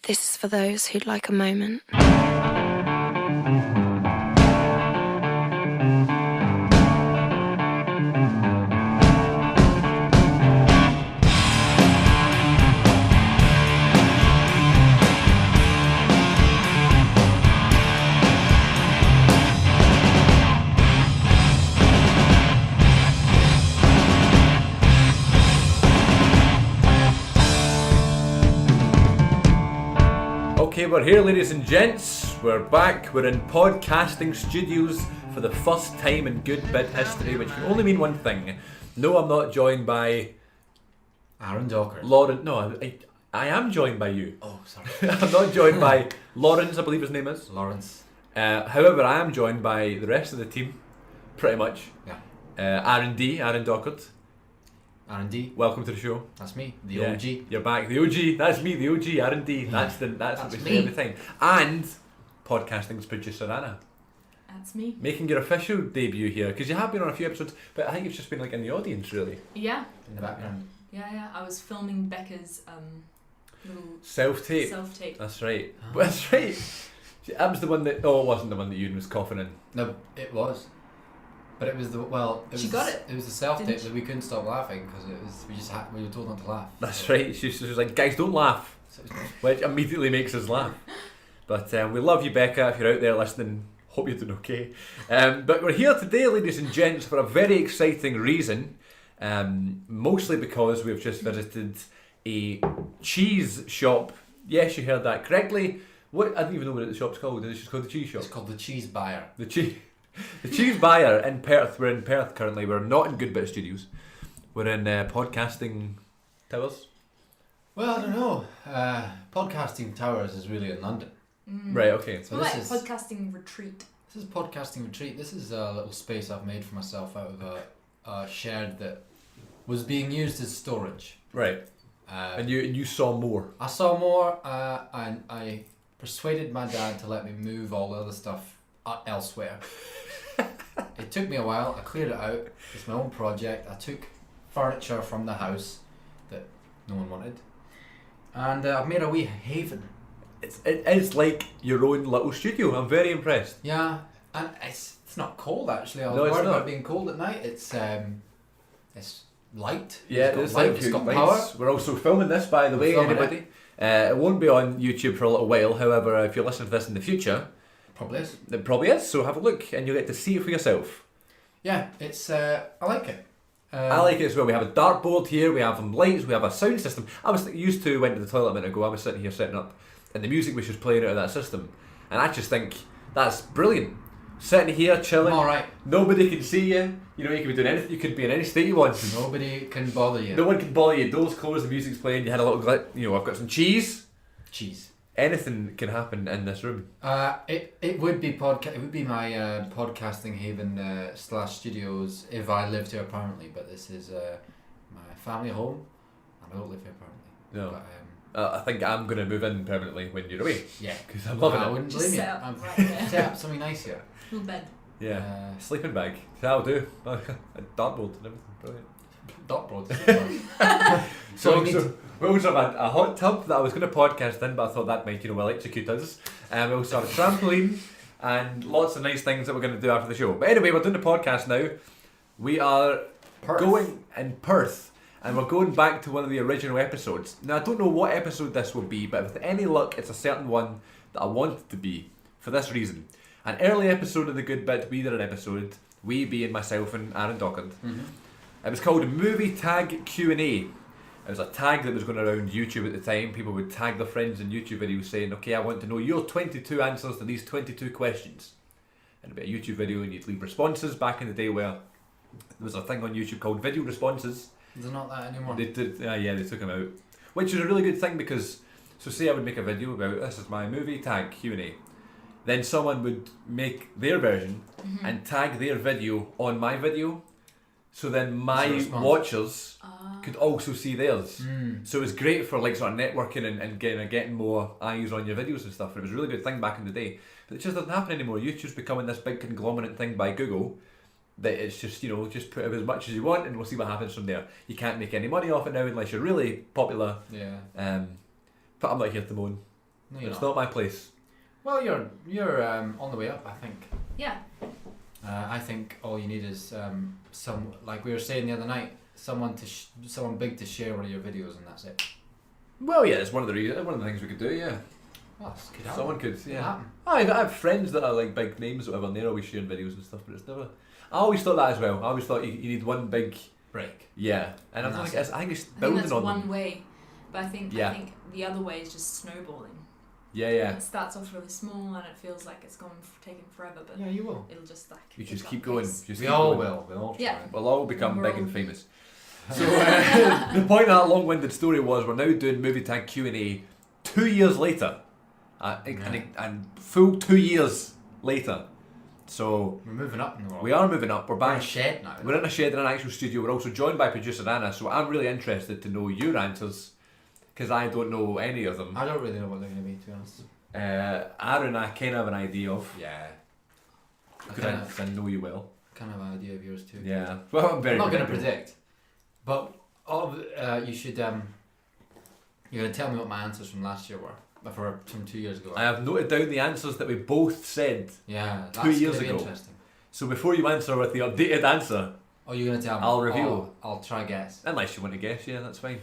This is for those who'd like a moment. Okay, we're here, ladies and gents. We're back. We're in podcasting studios for the first time in Good Bit history, which can only mean one thing. No, I'm not joined by Aaron Docker. Lauren. No, I am joined by you. Oh, sorry. I'm not joined by Lawrence, I believe his name is. Lawrence. However, I am joined by the rest of the team, pretty much. Yeah. Aaron D, Aaron Dockert. Aaron D. Welcome to the show. That's me. The Yeah, OG. You're back. The OG. That's me, the OG, Aaron D. That's what we say every time. And podcasting's producer Anna. That's me. Making your official debut here, because you have been on a few episodes, but I think you've just been like in the audience, really. Yeah. In the background. Yeah. I was filming Becca's little Self-tape. self-tape. That's right. Oh. That's right. That was the one that. Oh, it wasn't the one that Ewan was coughing in. No, it was. But it was the She got it. It was the self-tape Didn't she? that we couldn't stop laughing because it was we were told not to laugh. That's right. She was like, guys, don't laugh, So which immediately makes us laugh. But we love you, Becca. If you're out there listening, hope you're doing okay. But we're here today, ladies and gents, for a very exciting reason. Mostly because we've just visited a cheese shop. Yes, you heard that correctly. What? I don't even know what the shop's called. It's just called the cheese shop. it's called the Cheese Buyer. The cheese buyer in Perth. We're in Perth currently. We're not in Good Bit Studios. We're in podcasting towers. Well, I don't know. Podcasting Towers is really in London. Right. Okay. So What this about is podcasting retreat? this is podcasting retreat. This is a little space I've made for myself out of a shed that was being used as storage. Right. And you saw more. I saw more, and I persuaded my dad to let me move all the other stuff elsewhere. It took me a while. I cleared it out. It's my own project. I took furniture from the house that no one wanted, and I've made a wee haven. It is like your own little studio. I'm very impressed. Yeah, and it's not cold actually. I was No, it's worried not. about it being cold at night. It's light. Yeah, it's got light. It's got power. We're also filming this, by the way, filming anybody. It won't be on YouTube for a little while. However, if you listen to this in the future, Probably is. it probably is. So have a look, and you'll get to see it for yourself. Yeah, it's. I like it. I like it as well. We have a dartboard here. We have some lights. We have a sound system. I was used to went to the toilet a minute ago. I was sitting here setting up, and the music was just playing out of that system, and I just think that's brilliant. Sitting here chilling. I'm all right. Nobody can see you. You know, you could be doing anything. You could be in any state you want. Nobody can bother you. No one can bother you. Doors closed. The music's playing. You had a little I've got some cheese. Cheese. Anything can happen in this room. It would be It would be my podcasting haven / studios if I lived here permanently. But this is my family home, and I don't live here permanently. No. But, I think I'm going to move in permanently when you're away. yeah, Because I'm loving I it. wouldn't Just blame you. set up I'm right there. set up something nice here. Little bed. Yeah. Sleeping bag. That'll do. A dartboard and everything. Brilliant. Dot broad. So, we need we also have a hot tub that I was going to podcast in, but I thought that might, well electrocute us. We also have a trampoline and lots of nice things that we're going to do after the show. But anyway, we're doing the podcast now. We are Perth. going in Perth, and we're going back to one of the original episodes. Now, I don't know what episode this will be, but with any luck, it's a certain one that I want it to be for this reason. An early episode of The Good Bit, we did an episode, we being myself and Aaron Dockard. It was called Movie Tag Q&A. It was a tag that was going around YouTube at the time. People would tag their friends in YouTube videos saying, okay, I want to know your 22 answers to these 22 questions. And it'd be a YouTube video and you'd leave responses back in the day where there was a thing on YouTube called video responses. There's not that anymore. They did, they took them out. Which is a really good thing because, so say I would make a video about, this is my movie tag Q&A. Then someone would make their version and tag their video on my video. So then my watchers could also see theirs. So it was great for like sort of networking and getting more eyes on your videos and stuff. And it was a really good thing back in the day. But it just doesn't happen anymore. YouTube's becoming this big conglomerate thing by Google that it's just, just put out as much as you want and we'll see what happens from there. You can't make any money off it now unless you're really popular. Yeah. But I'm not here to moan. No, you're It's not. not my place. Well, you're on the way up, I think. Yeah. I think all you need is some, like we were saying the other night, someone big to share one of your videos, and that's it. Well, yeah, it's one of the things we could do. Yeah, Well, this could happen. someone could. Could Yeah, happen. I have friends that are like big names, or whatever, and they're always sharing videos and stuff. But it's never. I always thought that as well. I always thought you need one big. Break. Yeah, and I And think that's I think it's I think building that's on one them. way, but I think the other way is just snowballing. Yeah. It starts off really small and it feels like it's taking forever, but Yeah, you will. it'll just like. You pick just up keep going. pace. Just We keep all going. will. We'll all try. Yeah. We'll all become We're big all- and famous. So the point of that long-winded story was we're now doing Movie Tag Q&A 2 years later, and full 2 years later. So We're moving up in the world. we are moving up. We're We're in a back. shed now. We're in a shed in an actual studio. We're also joined by producer Anna. So I'm really interested to know your answers because I don't know any of them. I don't really know what they're going to be, to be honest. Aaron, I kind of have an idea of. Yeah. I Because I know you well. kind of have an idea of yours too. Yeah. Well, I'm very. I'm not going to predictable. predict, but you should. You're going to tell me what my answers from last year were, from 2 years ago. I have noted down the answers that we both said. Yeah, 2 that's years gonna be ago. Interesting. So before you answer with the updated answer, Oh, you're going to tell me? I'll reveal. Oh, I'll try guess. unless you want to guess, yeah, that's fine.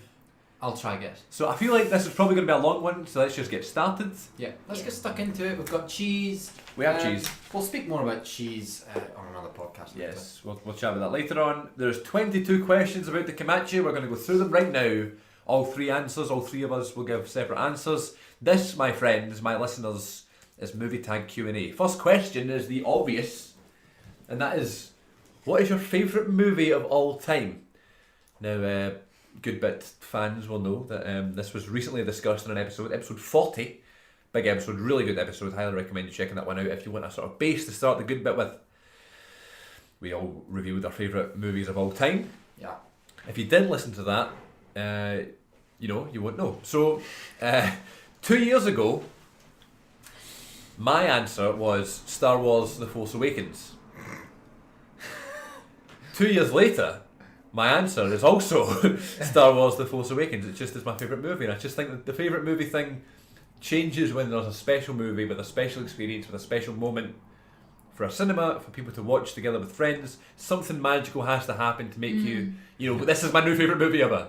I'll try guess. So I feel like this is probably going to be a long one, so let's just get started. Yeah. Let's Yeah. get stuck into it. We've got cheese. We have cheese. We'll speak more about cheese on another podcast. later. Yes, we'll chat about that later on. There's 22 questions about to come at you. We're going to go through them right now. All three answers, all three of us will give separate answers. This, my friends, my listeners, is Movie Tag Q&A. First question is the obvious, and that is, what is your favourite movie of all time? Now, Good Bit fans will know that this was recently discussed in an episode 40. Big episode, really good episode. Highly recommend you checking that one out if you want a sort of base to start the Good Bit with. We all reviewed our favourite movies of all time. Yeah. If you didn't listen to that, you won't know. So, 2 years ago, my answer was Star Wars The Force Awakens. 2 years later, my answer is also Star Wars The Force Awakens. It's just my favourite movie, and I just think that the favourite movie thing changes when there's a special movie with a special experience, with a special moment for a cinema, for people to watch together with friends. Something magical has to happen to make you this is my new favourite movie ever.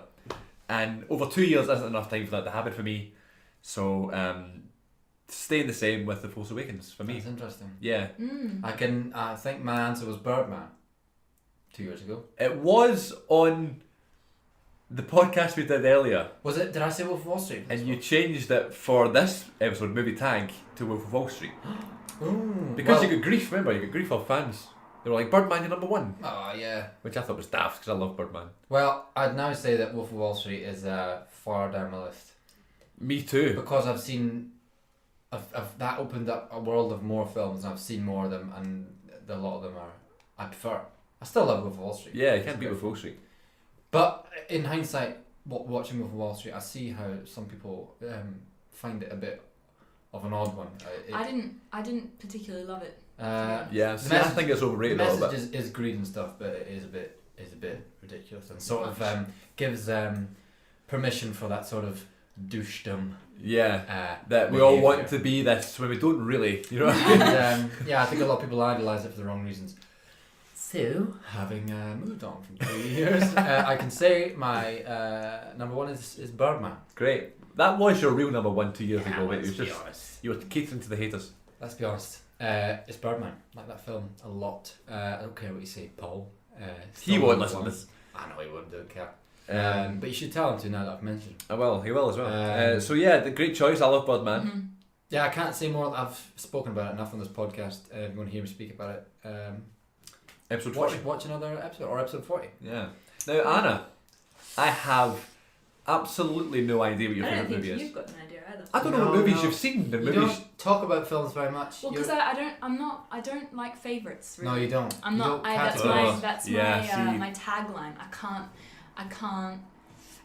And over 2 years isn't enough time for that to happen for me. So, staying the same with The Force Awakens for me. That's interesting. Yeah. I think my answer was Birdman. 2 years ago. It was on the podcast we did earlier, Was it? Did I say Wolf of Wall Street? and you changed it for this episode, Movie Tag, to Wolf of Wall Street. Ooh, Because well, you got grief, remember? You got grief off fans. They were like, Birdman, you're number one. Oh yeah. Which I thought was daft, because I love Birdman. Well, I'd now say that Wolf of Wall Street is far down my list Me too. because I've seen, that opened up a world of more films, and I've seen more of them, and a lot of them I prefer. I still love Wolf of Wall Street. Yeah, you can't beat Wolf of Wall Street. But in hindsight, watching Wolf of Wall Street, I see how some people find it a bit of an odd one. I didn't particularly love it. Yeah, The see, I message- think it's The overrated a little message bit. is greed and stuff, but it is a bit ridiculous, and sort of gives permission for that sort of douchedom. Yeah, that we all behaviour. want to be this when we don't really, you know? And, yeah, I think a lot of people idolise it for the wrong reasons. So, having moved on from 2 years, I can say my number one is Birdman. Great. That was your real number one 2 years Yeah, ago, but it let's was be just, honest. you were catering to the haters. Let's be honest. It's Birdman. Like that film a lot. I don't care what you say, Paul. He still won't number listen to one. this. I know he wouldn't, don't care. Um, But you should tell him to now that I've mentioned. I will, he will as well. Um, So yeah, the great choice, I love Birdman. Mhm. Yeah, I can't say more. I've spoken about it enough on this podcast. If you want to hear me speak about it, Episode 40. watch another episode or episode 40. Yeah. Now, Anna, I have absolutely no idea what your I don't favourite think movie you've is. got an idea either. I don't know No, what movies no. you've seen. The You movies. don't talk about films very much. Well, You're- because I don't like favourites. Really. No, you don't. I'm You not. don't That's categorise. my. That's Yeah, my. see. My tagline. I can't.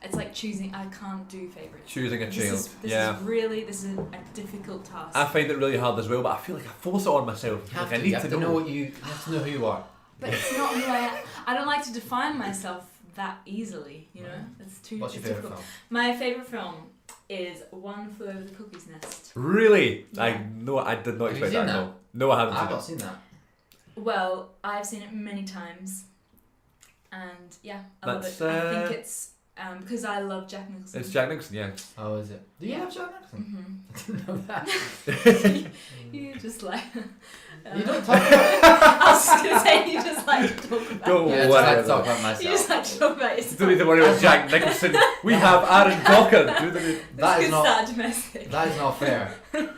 It's like choosing. I can't do favourites. Choosing a child. This Yeah. is really. This is a difficult task. I find it really hard as well, but I feel like I force it on myself. You have Like, I to, need you have to know what you have to know who you are. But it's not who I am. I don't like to define myself that easily. You know, it's too. What's your it's favourite difficult. film? My favourite film. is One Flew Over the Cuckoo's Nest. Really? Yeah. I did not Have you expect seen that. that? No, I haven't I've seen not it. seen that. Well, I've seen it many times, and yeah, I love That's, it. I think it's because I love Jack Nicholson. It's Jack Nicholson, yeah. Oh, is it? Do you Yeah. have Jack Nicholson? Mhm. I didn't know that. You just like. You don't talk about. I was just gonna say you just like to talk about. Don't Yeah, I just worry like to about talk it. about myself. You just like to talk about yourself. Don't need to worry about Jack Nicholson. We have Aaron Docker. That This is could not. start domestic. That is not fair.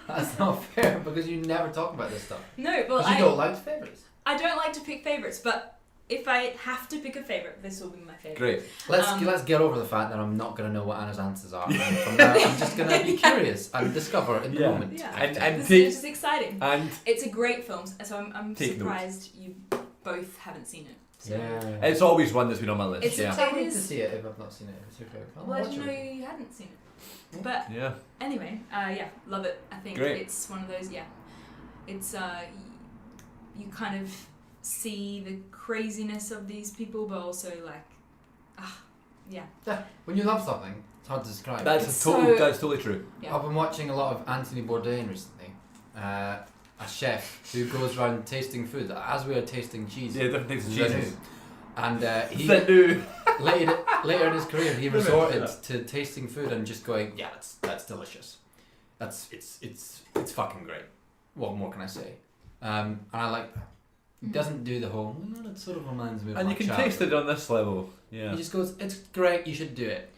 That's not fair because you never talk about this stuff. No, well, Because you don't like favourites. I don't like to pick favourites, but if I have to pick a favourite, this will be my favourite. Great. Let's get over the fact that I'm not gonna know what Anna's answers are. And from there, I'm just gonna be curious and discover in the Yeah. moment. Yeah. And This take is just exciting. and It's a great film, so I'm Take surprised you both haven't seen it. So. Yeah. it's always one that's been on my list. It's a yeah. I need It to is- see it if I've not seen it. It's your favourite film. Well, I Watch didn't know it. you hadn't seen it. But Yeah. anyway, yeah, love it. I think Great. it's one of those. Yeah, it's you kind of see the craziness of these people, but also like, yeah, Yeah. When you love something, it's hard to describe. It's so- That's totally true. yeah. I've been watching a lot of Anthony Bourdain recently. A chef who goes around tasting food as we are tasting cheese. Yeah, different things of Zanu. cheeses. And he Zanu. later in his career he Remember resorted that. to tasting food and just going, yeah, that's delicious. It's fucking great. What more can I say? And I like that. He doesn't do the whole. Well, it sort of reminds me of And my you can childhood." taste it on this level. Yeah. He just goes, it's great. You should do it.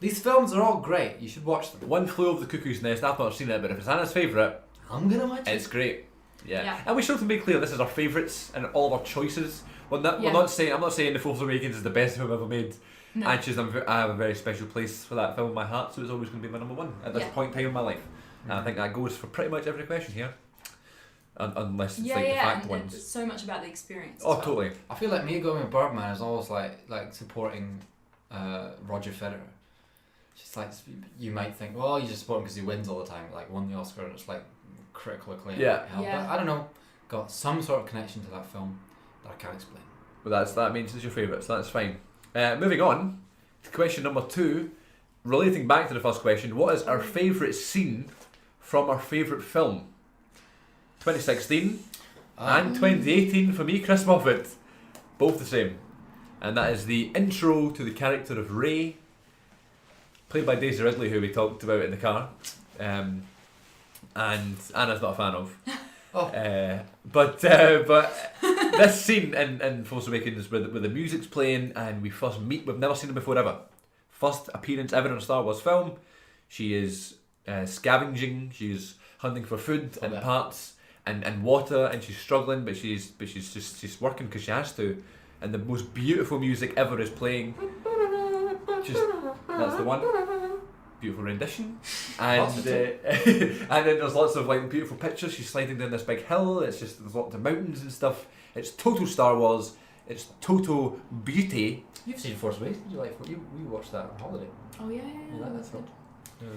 These films are all great. You should watch them. One Flew Over the Cuckoo's Nest. I've not seen it, but if it's Anna's favourite, I'm gonna watch it's it. great. Yeah. Yeah. And we should also make clear this is our favourites and all of our choices. We're Yeah. not saying. I'm not saying The Force Awakens is the best film ever made. No. I have a very special place for that film in my heart, so it's always going to be my number one at this Yeah. point in time in my life. And I think that goes for pretty much every question here, unless it's yeah, like the yeah, fact and ones. it's so much about the experience. Oh, as well. totally. I feel like me going with Birdman is almost like supporting Roger Federer. Just like you might think, well, you just support him because he wins all the time, like won the Oscar, and it's like critical acclaim. Yeah. like hell. Yeah. But I don't know, got some sort of connection to that film that I can't explain. But that means it's your favourite, so that's fine. Moving on to question number 2, relating back to the first question, what is our favourite scene from our favourite film? 2016 and 2018 for me, Chris Moffat, both the same. And that is the intro to the character of Ray, played by Daisy Ridley, who we talked about in the car. And Anna's not a fan of. Oh. But this scene in Force Awakens where the music's playing and we first meet, we've never seen her before ever. First appearance ever in a Star Wars film. She is scavenging, she's hunting for food and Okay. parts and water, and she's struggling, but she's she's working because she has to. And the most beautiful music ever is playing. That's the one. Beautiful rendition, and Lots of and then there's lots of like beautiful pictures. She's sliding down this big hill. It's just there's lots of mountains and stuff. It's total Star Wars. It's total beauty. You've seen Force Awakens? Did you like? You watched that on holiday. Oh yeah, You like that film? But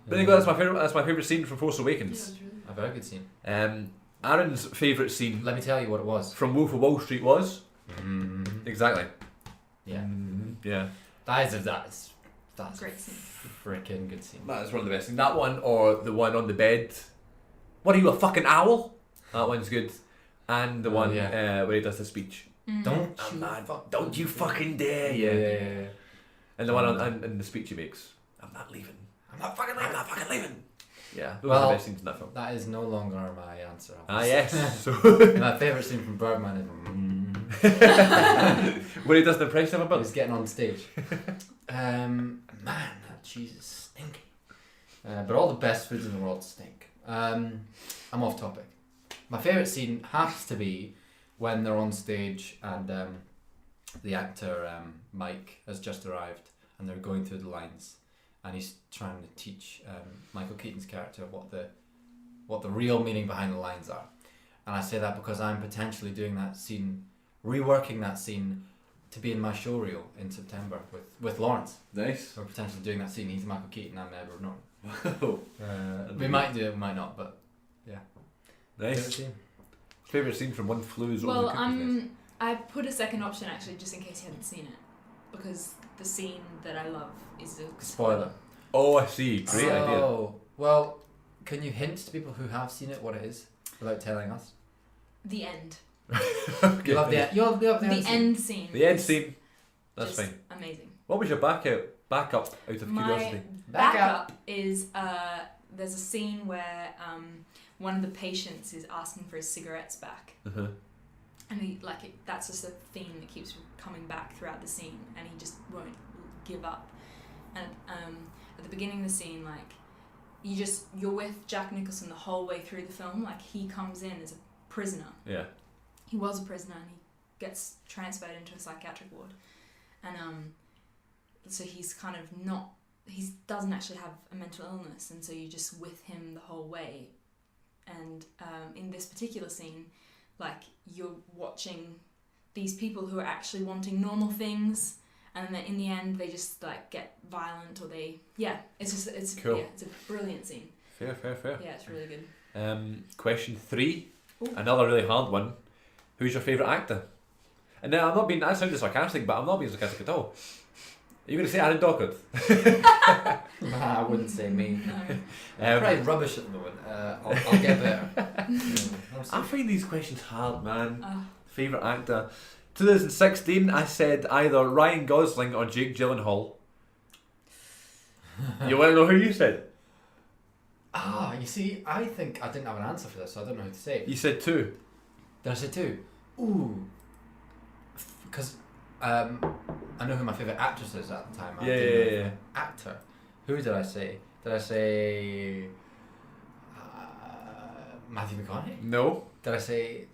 there you go. That's my favorite. That's my favorite scene from Force Awakens. A very good scene. Aaron's favorite scene Let me tell you what it was. from Wolf of Wall Street was exactly. Yeah. Yeah. That's Great scene. freaking good scene. That is one of the best. That one or the one on the bed. What are you, a fucking owl? That one's good. And the Oh, one yeah. where he does the speech. Don't I'm you mad. fuck- Don't you fucking dare. Yeah. And the one on and the speech he makes. I'm not leaving. I'm not fucking I'm not fucking leaving. Yeah, those are Well, the best scenes in that film. That is no longer my answer. Ah, yes. So My favourite scene from Birdman is when he does the impression of a bird. he's getting on stage. Man, that cheese is stinky. But all the best foods in the world stink. I'm off topic. My favourite scene has to be when they're on stage and the actor Mike has just arrived and they're going through the lines and he's trying to teach Michael Keaton's character what the real meaning behind the lines are. And I say that because I'm potentially doing that scene, reworking that scene to be in my show reel in September with Lawrence. Nice. We're potentially doing that scene. He's Michael Keaton, I'm Edward Norton. Oh, We might do it, we might not, but nice. Favourite scene from One Flew Over Well, the Cuckoo's Nest. I put a second option actually just in case you hadn't seen it, because the scene that I love is a Spoiler. Oh, I see. Great idea. Oh, well, can you hint to people who have seen it what it is without telling us? The end. Okay. You love the The end scene. The end is scene. That's just fine. Amazing. What was your backup out of curiosity? My backup is there's a scene where one of the patients is asking for his cigarettes back, Uh-huh. and that's just a theme that keeps coming back throughout the scene, and he just won't give up. And at the beginning of the scene, like you're with Jack Nicholson the whole way through the film. Like he comes in as a prisoner. Yeah. He was a prisoner, and he gets transferred into a psychiatric ward, and so he's kind of not. He doesn't actually have a mental illness, and so you're just with him the whole way. And in this particular scene, like you're watching these people who are actually wanting normal things, and then in the end they just like get violent, or it's Cool. it's a brilliant scene. Fair. Yeah, it's really good. Question 3. Ooh. Another really hard one. Who's your favourite actor? And now that sounded sarcastic, but I'm not being sarcastic at all. Are you going to say Aaron Dockett? I wouldn't say me. No. I'm probably rubbish at the moment. I'll get better. I find these questions hard, man. Oh. Favourite actor. 2016, I said either Ryan Gosling or Jake Gyllenhaal. You want to know who you said? You see, I think I didn't have an answer for this, so I don't know who to say. You said 2. Did I say 2? Ooh. Because I know who my favourite actress is at the time. I didn't know Yeah. Actor. Who did I say? Did I say Matthew McConaughey? No. Did I say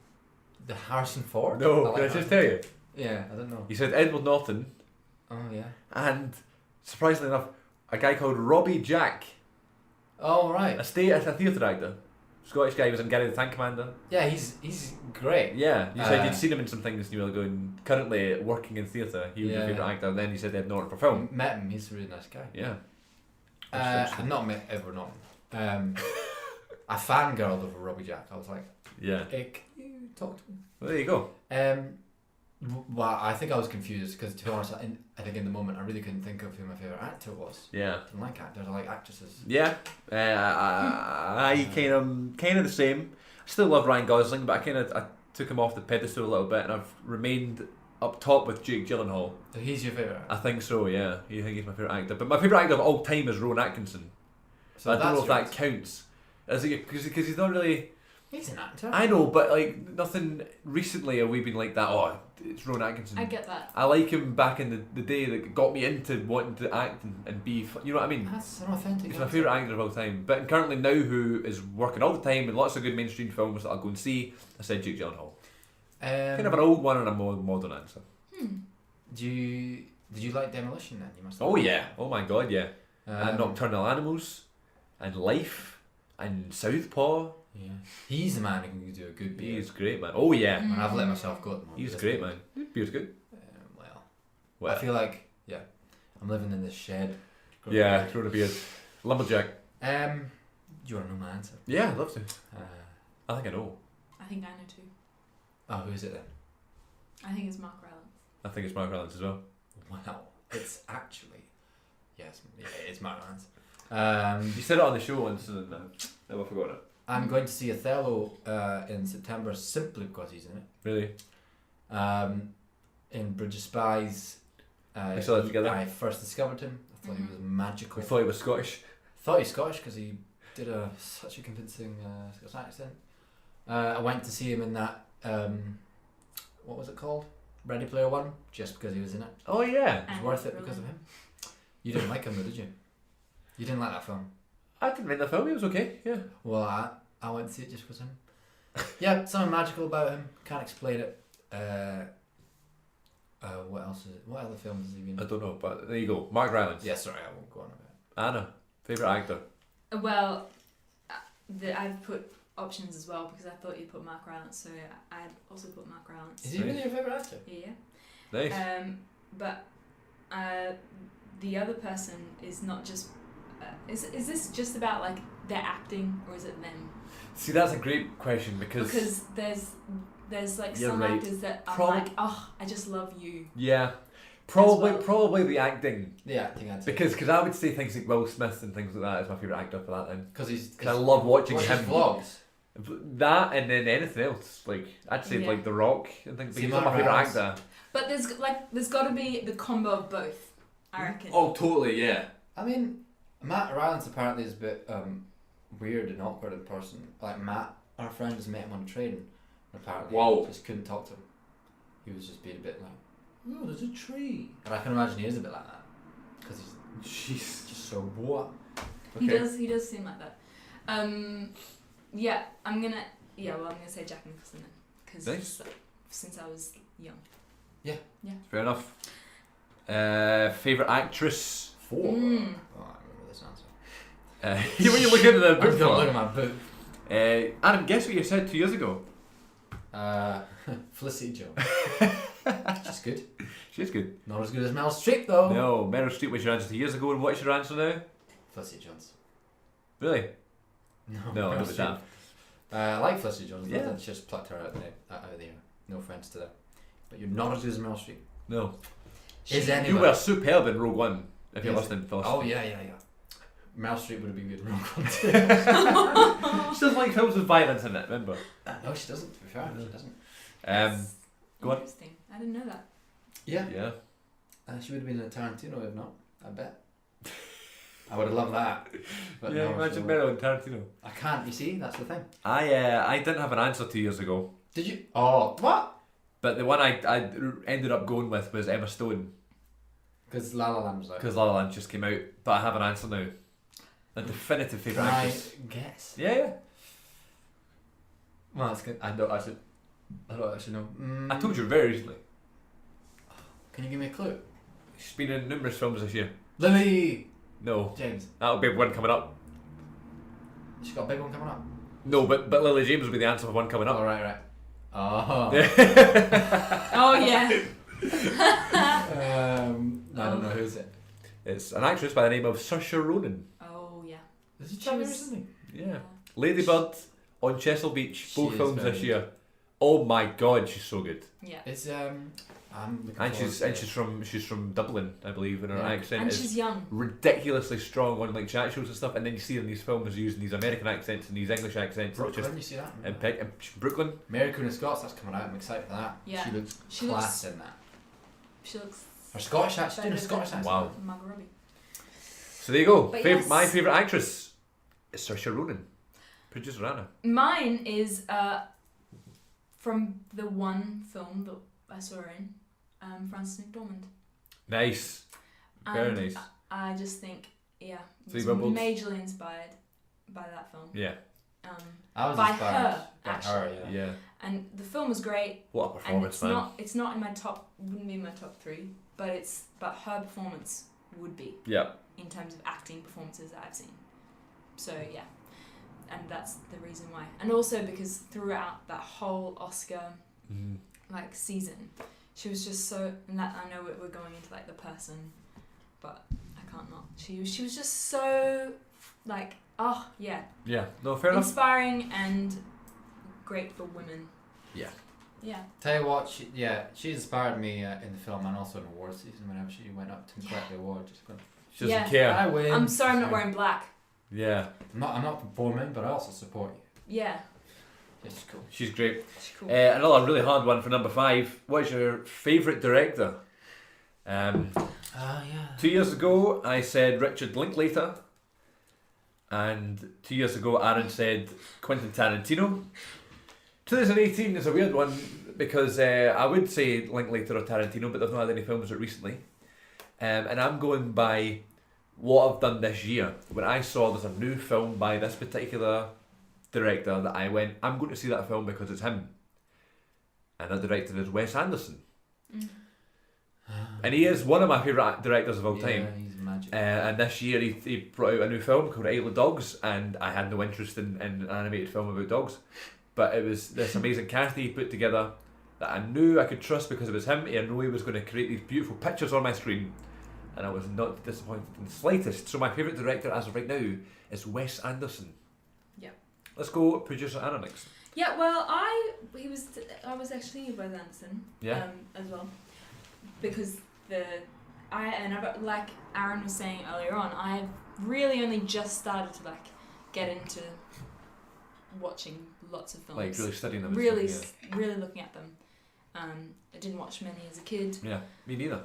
the Harrison Ford? No. like Did I just Harrison tell you? Ford. Yeah, I don't know. You said Edward Norton, Oh yeah. and surprisingly enough, a guy called Robbie Jack, Oh right. a theatre actor. Scottish guy, was in Gary the Tank Commander. Yeah, he's great. Yeah, you said Uh, you'd seen him in some things and you were going, currently working in theatre, he was your Yeah. favourite actor, and then you said Ed Norton for film. Met him. He's a really nice guy. Yeah. I've not met Edward Norton. I fangirled over Robbie Jack. I was like, Yeah. hey, can you talk to me? Well, there you go. Well, I think I was confused because, to be honest, I think in the moment I really couldn't think of who my favourite actor was. Yeah. I don't like actors, I like actresses. Yeah. I kind of the same. I still love Ryan Gosling, but I took him off the pedestal a little bit, and I've remained up top with Jake Gyllenhaal. So he's your favourite I actor? think so, yeah. I think he's my favourite actor. But my favourite actor of all time is Rowan Atkinson. So I don't know that's if your that counts. Because he's not really... He's an actor. I know, but like nothing recently have we been like that, oh, it's Rowan Atkinson. I get that. I like him back in the day that got me into wanting to act and be... You know what I mean? That's an authentic He's my answer. favourite actor of all time. But currently now, who is working all the time in lots of good mainstream films that I'll go and see, I said Jake Gyllenhaal. Kind of an old one and a more modern answer. Did you like Demolition then? You must. Oh yeah. Oh my god, yeah. And Um, Nocturnal Animals, and Life, and Southpaw. Yeah. He's the man who can do a good beard. He's great, man. Oh yeah. And I've let myself go at the moment. He's with great, this man. Beard's good. Well, Well, I feel like I'm living in this shed. yeah, grown a beard. Lumberjack. Do you want to know my answer? Yeah, I'd love to. Uh, I think I know. I think I know too. oh, who is it then? I think it's Mark Rylance. I think it's Mark Rylance as well. Wow, it's actually it's Mark Rylance. You said it on the show once and never forgot it. I'm going to see Othello in September simply because he's in it. Really? In Bridge of Spies, We saw that together. I first discovered him. I thought he was magical. We thought he was Scottish. Thought he was Scottish because he did such a convincing Scottish accent. I went to see him in that what was it called? Ready Player One, just because he was in it. Oh yeah. It was And worth it Roland. because of him. You didn't like him though, did you? You didn't like that film. I didn't mind the film. He was okay. Yeah. Well, I went to see it just because of him. Yeah, something magical about him. Can't explain it. What else is it? What other films has he been I in? don't know, but there you go. Mark Rylance. Yeah, sorry, I won't go on about Anna, favorite actor. Well, I've put options as well because I thought you'd put Mark Rylance, so I'd also put Mark it. Rylance. Is he really your favourite actor? Yeah. Nice. But the other person is not just. Is this just about like their acting or is it them? See, that's a great question because Because there's like You're some right. actors that are Prob- like, oh, I just love you. yeah, Probably the acting. The acting, I'd say. Because I would say things like Will Smith and things like that is my favourite actor for that then. Because I love watching his him. vlogs. That and then anything else. Like, I'd say Yeah. like The Rock and things. But See, he's not my Matt favourite Ryan's- actor. But there's got to be the combo of both. I reckon. Oh, totally, yeah. I mean, Matt Rylance apparently is a bit weird and awkward in person. Like Matt, our friend, has met him on a train. And apparently, Whoa. just couldn't talk to him. He was just being a bit like, "Oh, there's a tree," and I can imagine he is a bit like that because he's Jeez. just so what. He does seem like that. Yeah, I'm gonna say Jack Nicholson then, because Nice. since I was young. Fair enough. Favourite actress? 4. Mm. Oh, I remember this answer. When you look into the I'm book gonna look for? at my book. Adam, guess what you said 2 years ago? Felicity Jones. She's good. She's good. Not as good as Meryl Streep though. No, Meryl Streep was your answer 2 years ago, and what's your answer now? Felicity Jones. Really? No, No, Meryl it was Streep. I like Felicity Jones. Yeah. Yeah. She just plucked her out of the air. No offense to that. But you're not as good as Meryl Streep. No. Is You anybody? were superb in Rogue One, if you're Yes. listening, Phyllis. Oh yeah. Meryl Streep would have been good in Rogue One too. She doesn't like films with violence in it, remember? No, she doesn't. To be fair, she doesn't. That's go on. Interesting. I didn't know that. Yeah. Yeah. She would have been in a Tarantino if not. I bet. I would have loved that. But Yeah, no, imagine so- Meryl and Tarantino. I can't. You see, that's the thing. I didn't have an answer 2 years ago, Did you? Oh, what? but the one I ended up going with was Emma Stone, Because La La Land was out. because La La Land just came out, but I have an answer now. A definitive Can favourite I actress. guess? Yeah. Well, that's good. I don't actually know. I told you very recently. Can you give me a clue? She's been in numerous films this year. Lily No, James. that'll be one coming up. She's got a big one coming up. No, but Lily James will be the answer for one coming Oh, up. right. Oh. Oh yeah. I don't know who's it. It's an actress by the name of Saoirse Ronan. Oh yeah. Is he She Chinese was- or something? Yeah. Lady Bird on Chesil Beach, She both is films very this good. year. Oh my god, she's so good. Yeah. It's I'm looking And forward to she's from Dublin, I believe, and her Yeah. accent And is she's young. ridiculously strong on like chat shows and stuff. And then you see in these films using these American accents and these English accents, not Brooklyn, just you see that? in Brooklyn. Mary Queen of Scots, that's coming out. I'm excited for that. Yeah. She looks She class looks- in that. She looks. Her Scottish accent. She's doing a better Scottish than accent. Wow. Margot Robbie. So there you go. But yes. My favourite actress is Saoirse Ronan. Producer Anna. Mine is from the one film that I saw her in, Frances McDormand. Nice. Very And nice. I just think, yeah, Three was Billboards. majorly inspired by that film. Yeah. I was By inspired her, by actually. her, yeah. Yeah. And the film was great, What a and performance, it's man. not in my top, wouldn't be in my top 3, but her performance would be Yeah. in terms of acting performances that I've seen. So yeah, and that's the reason why. And also because throughout that whole Oscar Mhm. like season, she was just so. And that I know we're going into like the person, but I can't not. She was just so like yeah, Yeah. No, fair enough. inspiring and great for women. Yeah. Yeah. Tell you what, she inspired me in the film and also in awards season whenever she went up to collect the award. Just going, She doesn't Yeah. care. I win. I'm sorry I'm not wearing black. Yeah. I'm not performing, but I also support you. Yeah. It's cool. She's great. She's cool. Another really hard one for number 5. What is your favourite director? Yeah. 2 years ago, I said Richard Linklater. And 2 years ago, Aaron said Quentin Tarantino. 2018 is a weird one because I would say Linklater or Tarantino, but they've not had any films out recently. And I'm going by what I've done this year. When I saw there's a new film by this particular director that I went, I'm going to see that film because it's him. And that director is Wes Anderson. Mm. And he is one of my favourite directors of all time. Yeah, he's magic. And this year he brought out a new film called Isle of Dogs, and I had no interest in an animated film about dogs. But it was this amazing cast he put together that I knew I could trust because it was him. I knew he was going to create these beautiful pictures on my screen. And I was not disappointed in the slightest. So my favourite director as of right now is Wes Anderson. Yeah. Let's go producer Anna next. Yeah, well, I was actually Wes Anderson. Yeah. As well, because like Aaron was saying earlier on, I've really only just started to like get into watching lots of films. Like really studying them. and Really, stuff, really looking at them. I didn't watch many as a kid. yeah. Me neither.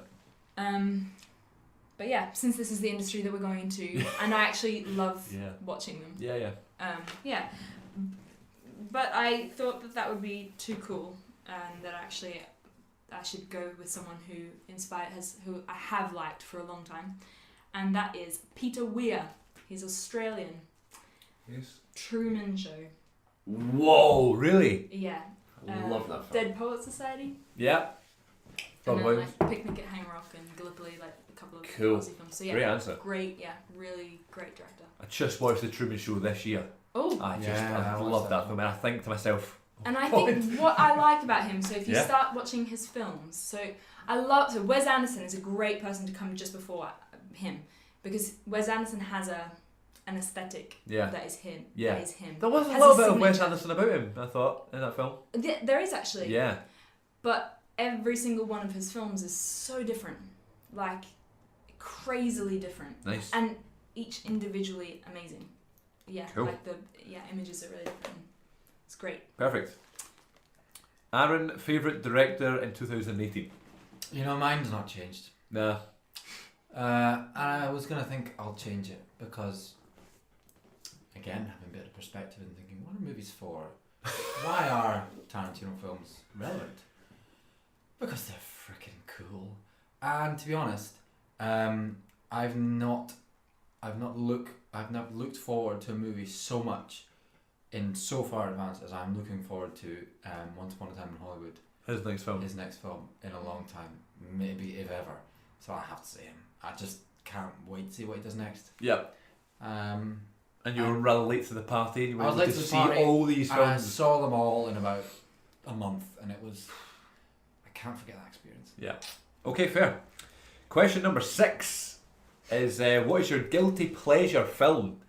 But yeah, since this is the industry that we're going into, and I actually love Yeah. watching them. Yeah. Yeah. But I thought that would be too cool, and that actually I should go with someone who who I have liked for a long time, and that is Peter Weir. He's Australian. Yes. Truman Show. Whoa! Really? Yeah. I love that film. Dead Poets Society. Yeah. And Rob then Williams. like Picnic at Hangrock and Gallipoli, like a couple of Cool. Aussie films. So yeah, Great answer. great, yeah, really great director. I just watched the Truman Show this year. Oh. I Yeah, I watched love that that film, and I think to myself, And I think what I like about him, so if you Yeah. start watching his films, so Wes Anderson is a great person to come just before him, because Wes Anderson has an aesthetic yeah. that is him. Yeah. That is him. There was a Has little a bit of Wes signature. Anderson about him, I thought, in that film. There is actually. Yeah. But every single one of his films is so different, like crazily different, Nice. and each individually amazing. Yeah, Cool. like the images are really different. It's great. Perfect. Aaron, favourite director in 2018? You know, mine's not changed. Nah. And I was gonna think I'll change it because, again, having a bit of perspective and thinking, what are movies for? Why are Tarantino films relevant? Because they're freaking cool. And to be honest, I've not looked forward to a movie so much in so far advance as I'm looking forward to Once Upon a Time in Hollywood, His next film. his next film, in a long time, maybe if ever. So I have to say him. I just can't wait to see what he does next. Yep. Um, And you were rather late to the party, and you were I was able late to to the see party, all these and I films. saw them all in about a month, and it was, I can't forget that experience. Yeah. Okay, fair. Question number 6 is what is your guilty pleasure film?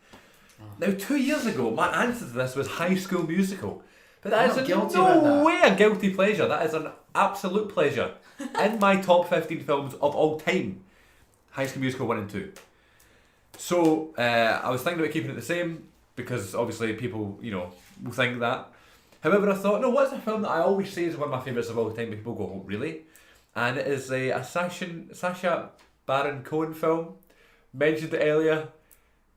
Oh. Now, 2 years ago, my answer to this was High School Musical. But that I'm is not in guilty about no that. way a guilty pleasure. That is an absolute pleasure. In my top 15 films of all time, High School Musical 1 and 2. So, I was thinking about keeping it the same because obviously people, will think that. However, I thought, no, what's a film that I always say is one of my favourites of all time, but people go, oh, really? And it is a Sacha Baron Cohen film, mentioned it earlier,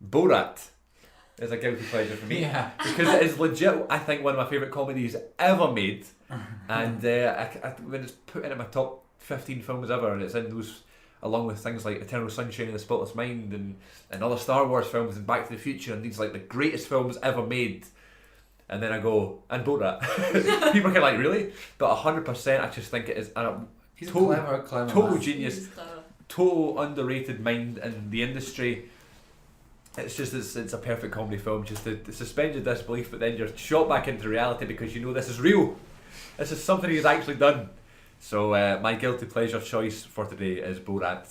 Borat is a guilty pleasure for me. Yeah. Because it is legit, I think, one of my favourite comedies ever made. And when it's put in my top 15 films ever, and it's in those, along with things like Eternal Sunshine of the Spotless Mind and other Star Wars films and Back to the Future and these like the greatest films ever made. And then I go, and Borat. People are kind of like, really? But 100% I just think it is a He's total, a clever total man. genius. He's clever. Total underrated mind in the industry. It's just it's a perfect comedy film, just to suspend your disbelief, but then you're shot back into reality because you know this is real. This is something he's actually done. So my guilty pleasure choice for today is Borat.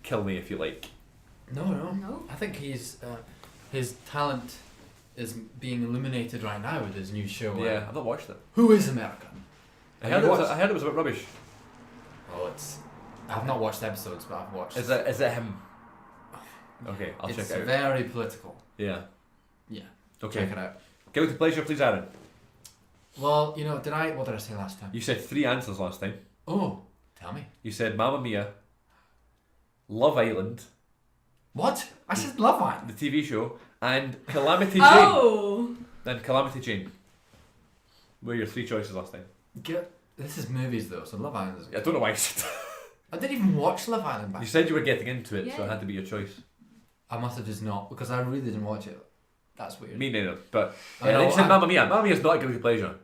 Kill me if you like. No. No. I think his talent is being illuminated right now with his new show. Yeah, I've not watched it. Who is America? I Have heard you it, was, watched? I heard it was a bit rubbish. Oh, I've not watched episodes, but I've watched. Is it him? Okay, I'll it's check it out. very political. Yeah. Yeah. Okay. Check it out. Guilty pleasure, please, Aaron. Well, what did I say last time? You said 3 answers last time. Oh, tell me. You said Mamma Mia, Love Island, What? I said Love Island. the TV show, and Calamity Jane. Oh. And Calamity Jane. Were your 3 choices last time? This is movies though, so Love Island is. I don't know why you said I didn't even watch Love Island back. You said you were getting into it, so it Yeah. had to be your choice. I must have just not because I really didn't watch it. That's weird. Me neither, but I yeah, know, you said I- Mamma Mia. Mamma Mia is not a guilty pleasure.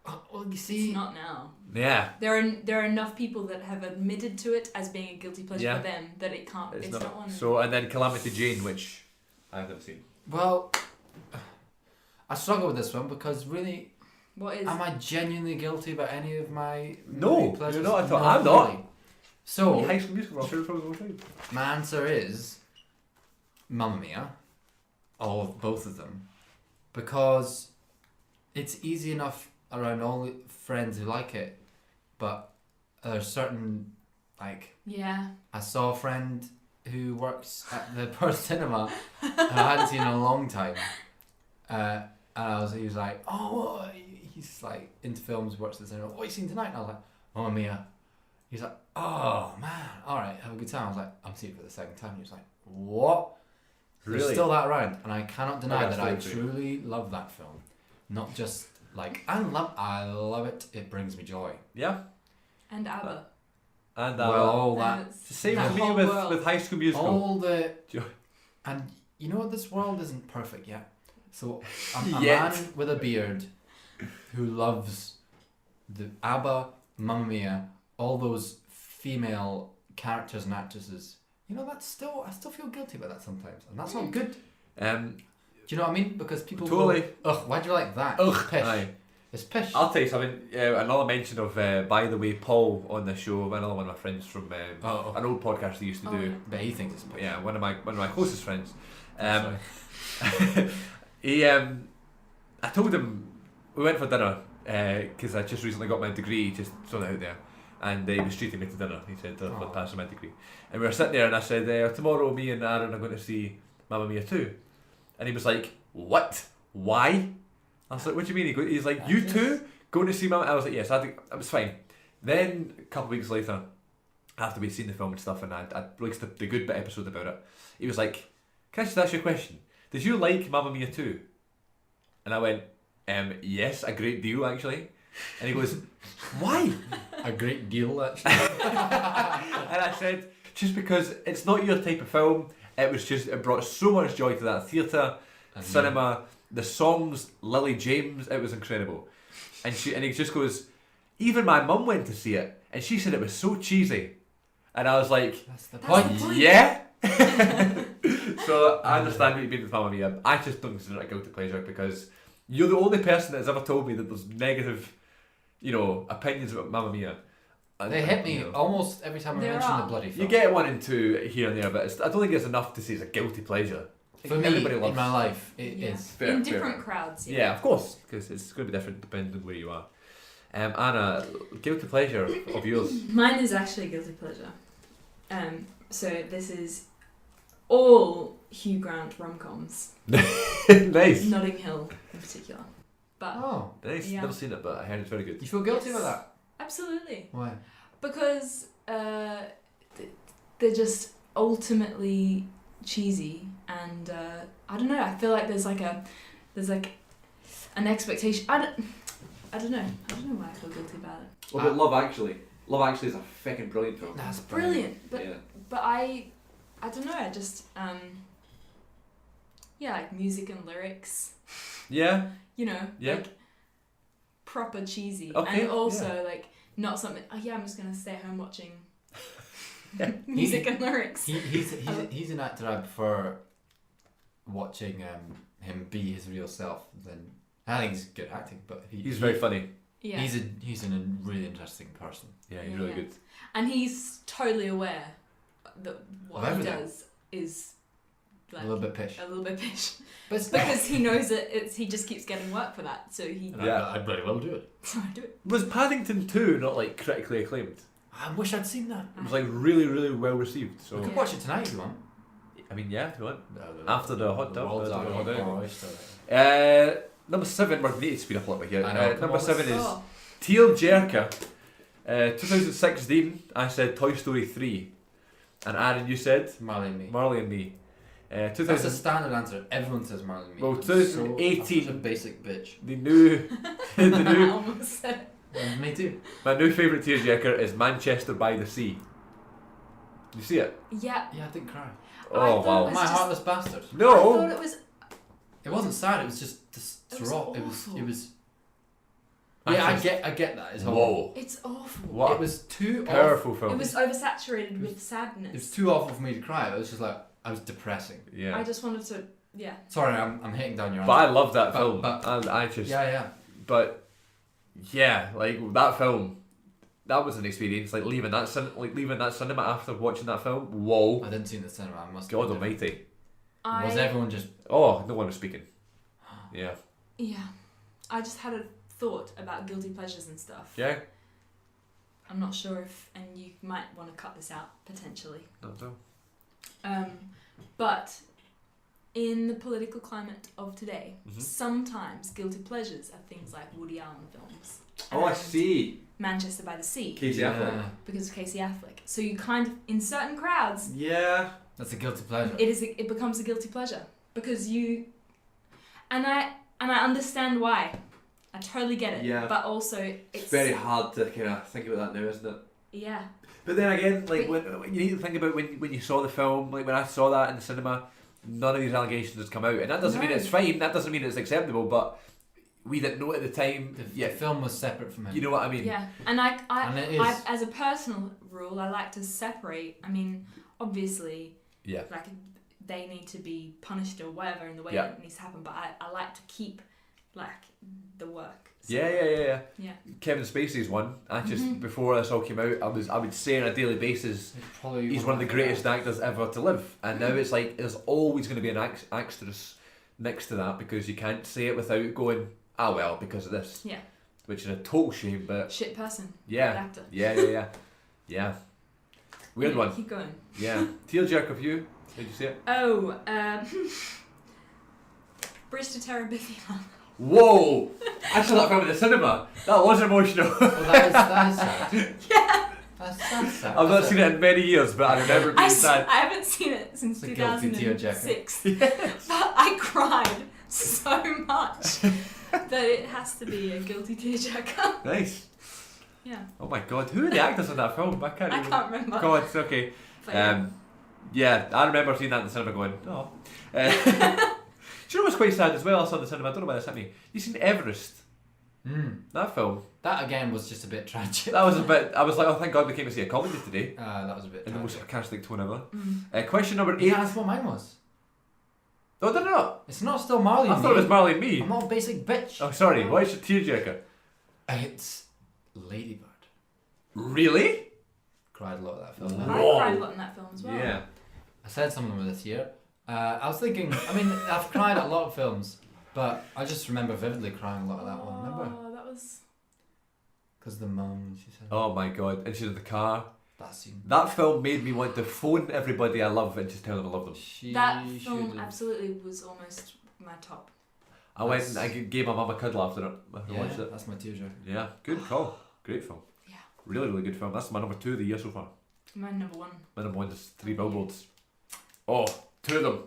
Well, you see, It's not now. Yeah. There are enough people that have admitted to it as being a guilty pleasure Yeah. for them that it can't. It's not one. So, and then Calamity Jane, which I haven't seen. well, I struggle with this one because really, What is? am I genuinely guilty about any of my No, movie pleasures? you're not at all. I'm not. really. So High School Musical, my favourite film of all time. my answer is Mamma Mia, both of them, because it's easy enough around all the friends who like it, but there's certain Like, Yeah. I saw a friend who works at the Perth Cinema who I hadn't seen in a long time. And he was like, oh, he's like into films, works at the cinema. What have you seen tonight? And I was like, Mamma Mia. He's like, oh man, alright, have a good time. I was like, I'm seeing it for the second time. He was like, what? There's Really? still that around. And I cannot deny that's that I really true. truly love that film. Not just like, I love it. It brings me joy. Yeah. And ABBA. And Well, all that. It's it's the same that for me whole with, world. with High School Musical. All the Jo- and you know what, this world isn't perfect yet. So a Yet. man with a beard who loves the ABBA, Mamma Mia, all those female characters and actresses. You know, I still feel guilty about that sometimes, and that's not good. Um, Do you know what I mean? Because people Totally. go, ugh, why do you like that? Ugh, Pish. aye. It's pish. I'll tell you something. Another mention of, by the way, Paul on the show. Another one of my friends from Oh. an old podcast they used to Oh, do. yeah. But he thinks it's pish. Yeah, one of my closest friends. Sorry. I told him we went for dinner because I just recently got my degree, just throwing it out there, and he was treating me to dinner. He said for Oh. passing my degree, and we were sitting there, and I said tomorrow me and Aaron are going to see Mamma Mia 2, and he was like, what? Why? I was like, what do you mean? He's like, you too going to see Mamma? I was like, yes. It was fine. Then a couple of weeks later, after we'd seen the film and stuff, and I'd released the good bit episode about it, he was like, can I just ask you a question? Did you like Mamma Mia 2? And I went, yes, a great deal actually. And he goes, why? A great deal, actually. And I said, just because it's not your type of film. It brought so much joy to that theatre, And cinema, the songs, Lily James, it was incredible. And he just goes, even my mum went to see it, and she said it was so cheesy. And I was like, That's the That's point. the point. yeah. So I understand what you mean with Mamma Mia. I just don't consider it a guilty pleasure because you're the only person that's ever told me that there's negative, opinions about Mamma Mia. They hit me almost every time I There mention the are. bloody film. You get 1 and 2 here and there, but I don't think it's enough to say it's a guilty pleasure. For me, Everybody loves in my life, it is. Yeah. Fair, In fair. different crowds. Yeah, of course, because it's going to be different depending on where you are. Anna, guilty pleasure of yours. Mine is actually a guilty pleasure. So this is all Hugh Grant rom-coms. Nice. Notting Hill in particular. But Oh, Nice. Yeah. Never seen it, but I heard it's very good. you feel guilty Yes. about that? absolutely. Why? Because they're just ultimately cheesy, and I don't know. I feel like there's like an expectation. I don't know. I don't know why I feel guilty about it. What about Love Actually? Love Actually is a fucking brilliant film. That's Brilliant, but Yeah. but I don't know. I just like music and lyrics. Yeah. Yeah. Yeah. Proper cheesy, Okay, and also like not something. Oh yeah, I'm just gonna stay at home watching Yeah. music and lyrics. He's an actor I prefer watching him be his real self than. I think he's good acting, but He's very funny. Yeah. He's a really interesting person. Yeah, he's really Yeah. good. And he's totally aware that what Of he everything. does is like A little bit pish. a little bit pish. But it's Because he knows that he just keeps getting work for that, so he Yeah. I bloody well do it. so I do it. Was Paddington 2 not like critically acclaimed? I wish I'd seen that. It was like really, really well received. So We could Yeah. watch it tonight if you want. I mean, yeah, if you want. After the hot tub, world's the our hot tub. oyster. Number 7. We're going to need to speed up a little bit here. I know, come Number on. 7 is Oh, Tearjerker. 2016. I said Toy Story 3, and Aaron, you said Marley and me. Marley and Me. That's a 2000. standard answer. Everyone says Marley and me. Well, I'm 2018. such a basic bitch. The new, the I new, almost said it. And me too. my new favourite tearjerker is Manchester by the Sea. You see it? Yeah. Yeah, I didn't cry. Oh thought wow! it was My just- heartless bastard. I thought No. it was. It wasn't sad. It was just It was distraught. awful. It was. Yeah, Actually, I get that. It's Whoa! It's awful. What It a was too awful. powerful film. It was oversaturated with sadness. It was too awful for me to cry. It was just like I was depressing. Yeah. I just wanted to. Yeah. Sorry, I'm hitting down your. But I answer. love that But- film. but- and I just. Yeah. But yeah, like that film, that was an experience. Like leaving that cinema after watching that film. Whoa! I didn't see it in the cinema. I must. God have been Almighty! I. Was everyone just? Oh, no one was speaking. Yeah. Yeah. I just had a thought about guilty pleasures and stuff. Yeah. I'm not sure if, and you might want to cut this out potentially. Not so. But in the political climate of today, Mhm. sometimes guilty pleasures are things like Woody Allen films. Oh, I and see. Manchester by the Sea, Casey Affleck. because of Casey Affleck. So you kind of, in certain crowds, Yeah. That's a guilty pleasure. it becomes a guilty pleasure because you, and I understand why. I totally get it. Yeah. But also It's very hard to kind of think about that now, isn't it? Yeah. But then again, like when you need to think about when you saw the film, like when I saw that in the cinema, none of these allegations had come out, and that doesn't mean No. it's fine. That doesn't mean it's acceptable. But we didn't know at the time. The film was separate from him. You know what I mean? Yeah, and I And it is. as a personal rule, I like to separate. I mean, obviously, Yeah. like they need to be punished or whatever in the way Yeah. that it needs to happen. But I like to keep like the work. Yeah. Yeah. Kevin Spacey's one. I just Mhm. before this all came out, I would say on a daily basis, It's probably he's one of the greatest actors ever to live. And now it's like there's always going to be an actress next to that because you can't say it without going, ah well, because of this. Yeah. Which is a total shame, but Shit person. Bad yeah, actor. yeah. Weird Yeah, one. Keep going. Yeah. Tearjerker of you. Did you see it? Oh, Bridge to Terabithia. Whoa! I saw that film in the cinema. That was emotional. Well, that is sad. Yeah. That's sad. I've not seen it in many years, but I remember it being sad. I haven't seen it since It's a guilty 2006. But I cried so much that it has to be a guilty tearjerker. Nice. Yeah. Oh my god, who are the actors in that film? I can't I even. can't remember. God, it's okay. But yeah. Yeah, I remember seeing that in the cinema going, oh. Do you know what's quite sad as well? I saw in the cinema, I don't know why this hit me. You seen Everest? That film? That again was just a bit tragic. That was a bit, I was like, oh thank god we came to see a comedy today. That was a bit In the most tragic. sarcastic tone ever. Mm. Question number 8. Yeah, that's what mine was. Oh, did it not? It's not still Marley I and thought it was me. Marley and Me. I'm not a basic bitch. Oh, sorry, what is your tearjerker? It's Ladybird. Really? Cried a lot of that film. I Whoa. cried a lot in that film as well. Yeah. I said some of them were this year. I was thinking, I mean, I've cried at a lot of films, but I just remember vividly crying a lot of that one. Remember? Oh, that was. Because the mum, she said. Oh my god, and she's in the car. That scene. That film made me want to phone everybody I love and just tell them I love them. That film absolutely was almost my top. I went and I gave my mum a cuddle after it. I watched Yeah, it. that's my tearjerker. Yeah, good call. Great film. Yeah. Really, really good film. That's my number 2 of the year so far. My number one. My number 1 is 3 Billboards. Oh, 2 of them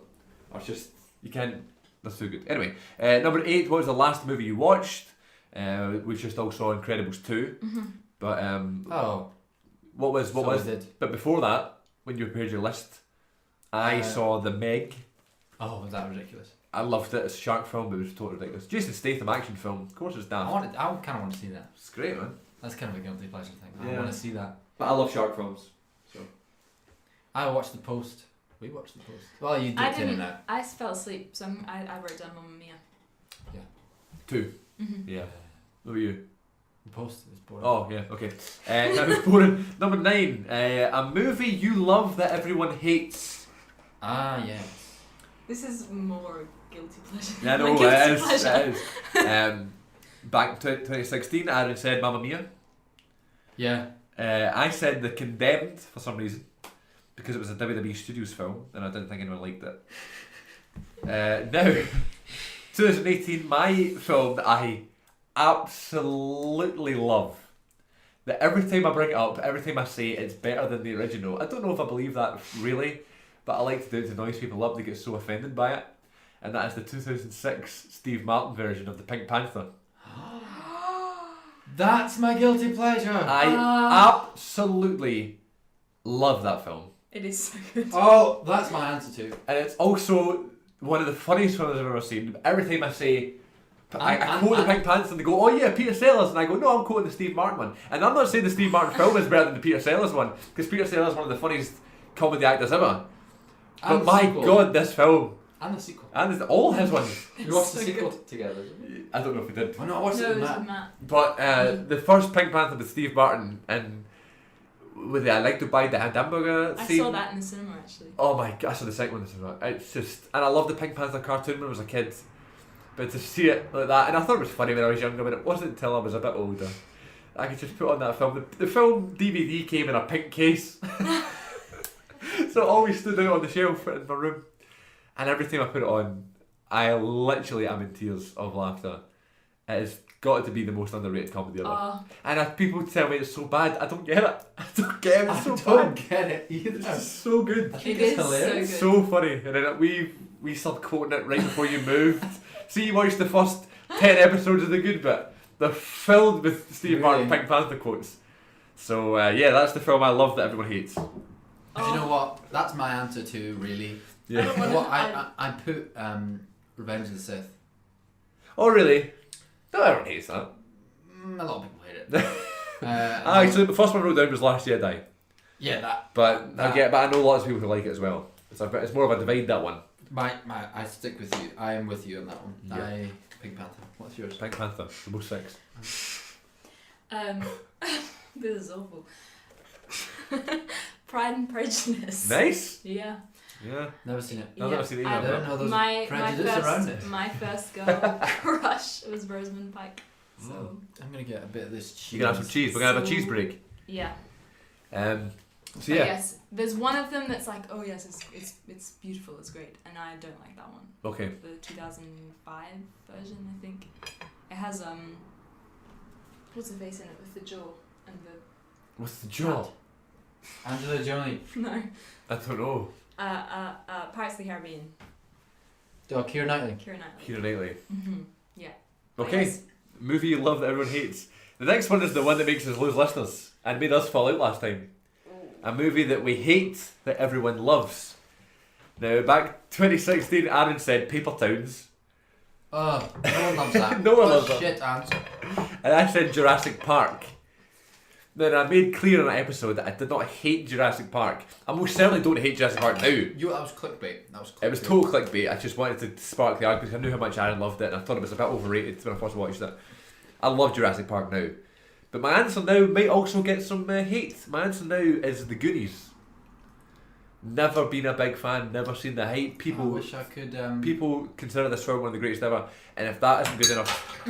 are just, you can't, that's too good. Anyway, number 8, what was the last movie you watched? We just all saw Incredibles 2. Mm-hmm. But Oh, what was, did. but before that, when you prepared your list, I saw The Meg. Oh, was that ridiculous? I loved it. It's a shark film, but it was totally ridiculous. Jason Statham action film. Of course it's I daft. kind of want to see that. It's great, man. That's kind of a guilty pleasure thing. I Yeah. want to see that. But I love shark films. So I watched The Post. We watched The Post. Well, you I dipped in and didn't. out. I fell asleep, so I wrote down Mamma Mia. 2. Mm-hmm. Yeah. What about you? The Post is boring. Oh, yeah, okay. That was boring. Number 9. A movie you love that everyone hates. Ah, yes. This is more guilty pleasure. Yeah, I than know, a guilty it is. pleasure. It is. Back in 2016, Aaron said Mamma Mia. Yeah. I said The Condemned for some reason. Because it was a WWE Studios film, and I didn't think anyone liked it. Now, 2018, my film that I absolutely love. That every time I bring it up, every time I say it's better than the original. I don't know if I believe that really, but I like to do it to noise people up. They get so offended by it. And that is the 2006 Steve Martin version of the Pink Panther. That's my guilty pleasure. I absolutely love that film. It is so good. Oh, that's my answer too. And it's also one of the funniest films I've ever seen. Every time I say, I quote the Pink Panther and they go, oh yeah, Peter Sellers. And I go, no, I'm quoting the Steve Martin one. And I'm not saying the Steve Martin film is better than the Peter Sellers one, because Peter Sellers is one of the funniest comedy actors ever. But And the my sequel. god, this film. And the sequel. And all his ones. We watched the so sequel together. I don't know if we did. Oh no, I watched No, it it with was Matt. with Matt. But the first Pink Panther with Steve Martin and with the I Like to Buy the Hamburger I scene. saw that in the cinema actually. Oh my gosh, I saw the second one this is right. It's just, and I love the Pink Panther cartoon when I was a kid, but to see it like that, and I thought it was funny when I was younger, but it wasn't until I was a bit older. I could just put on that film. The film DVD came in a pink case. So it always stood out on the shelf in my room. And every time I put it on, I literally am in tears of laughter. It has got to be the most underrated comedy ever. Oh, And people tell me it's so bad. I don't get it. I don't get it. It's so I don't bad. get it either. It's so good. I think It it's is hilarious. so So funny. And then we started quoting it right before you moved. See, you watched the first 10 episodes of The Good Bit. They're filled with Steve Martin Really? Pink Panther quotes. So yeah, that's the film I love that everyone hates. Do you know what? That's my answer too, really. Yeah. don't wanna- What I put Revenge of the Sith. Oh really? No, everyone hates that. A lot of people hate it. Actually, the first one I wrote down was Last Jedi. Yeah, that. But that- I know lots of people who like it as well. It's more of a divide, that one. I stick with you. I am with you on that one. Yeah. Pink Panther. What's yours? Pink Panther, the most sex. this is awful. Pride and Prejudice. Nice. Yeah. Yeah. Never seen it. I've never seen either. I but- don't know those my prejudice around it. my first girl crush was Rosamund Pike. So I'm gonna get a bit of this cheese. You can have some cheese. We're gonna have a So- cheese break. yeah. So But yeah. yes, there's one of them that's like, oh yes, it's beautiful, it's great, and I don't like that one. Okay. The 2005 version, I think. It has what's the face in it with the jaw and the What's the jaw? Angela Jolie. no. I don't know. Pirates of the Caribbean. Oh, Keira Knightley. Keira Knightley. Keira Knightley. Mm-hmm. Yeah. But Okay. yes, Movie you love that everyone hates. The next one is the one that makes us lose listeners and made us fall out last time. A movie that we hate that everyone loves. Now, back 2016, Aaron said Paper Towns, Oh, no one loves that. No one What a loves that. shit answer. and I said Jurassic Park. Then I made clear in that episode that I did not hate Jurassic Park. I most certainly don't hate Jurassic Park now. That was clickbait. That was clickbait. It was total clickbait. I just wanted to spark the argument because I knew how much Aaron loved it and I thought it was a bit overrated when I first watched it. I love Jurassic Park now. But my answer now might also get some hate. My answer now is The Goonies. Never been a big fan, never seen the hype. I People wish I could. people consider this film one of the greatest ever, and if that isn't good enough,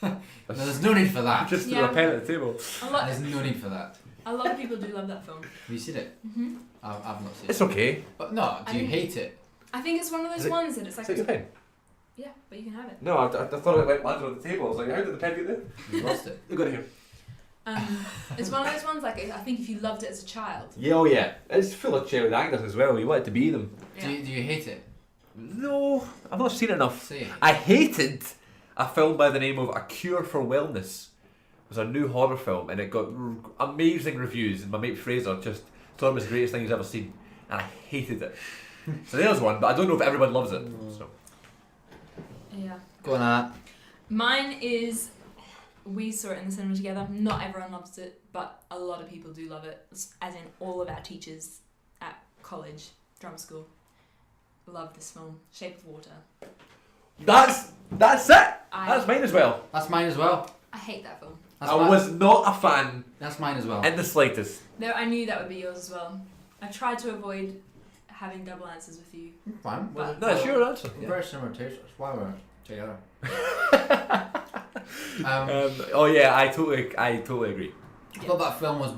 No, there's no need for that. just Yeah. threw a pen at the table. There's no need for that. a lot of people do love that film. Have you seen it? hmm I've not seen It's it. okay. But no, do you I mean- hate it? I think it's one of Is those it- ones that it's like, Take your pen. yeah, but you can have it. No, I thought it like landed on the table. I was like, how did the pen get there? You lost it. You got it here. It's one of those ones like I think if you loved it as a child, Yeah, oh yeah. It's full of child actors as well. You want to be them. yeah. Do you hate it? No, I've not seen enough. Say it. I hated a film by the name of A Cure for Wellness. It was a new horror film and it got amazing reviews and my mate Fraser just told me it was the greatest thing he's ever seen and I hated it. So there's one, but I don't know if everyone loves it. So. yeah. Go on that. Mine is we saw it in the cinema together. Not everyone loves it, but a lot of people do love it. As in all of our teachers at college, drama school, love this film, Shape of Water. That's it! That's mine as well. That's mine as well. I hate that film. That's I was not a fan That's mine as well. in the slightest. No, I knew that would be yours as well. I tried to avoid having double answers with you. Fine. Well, No, it's your answer. We're very similar tastes. That's why we're together. Oh yeah, I totally agree. I thought that film was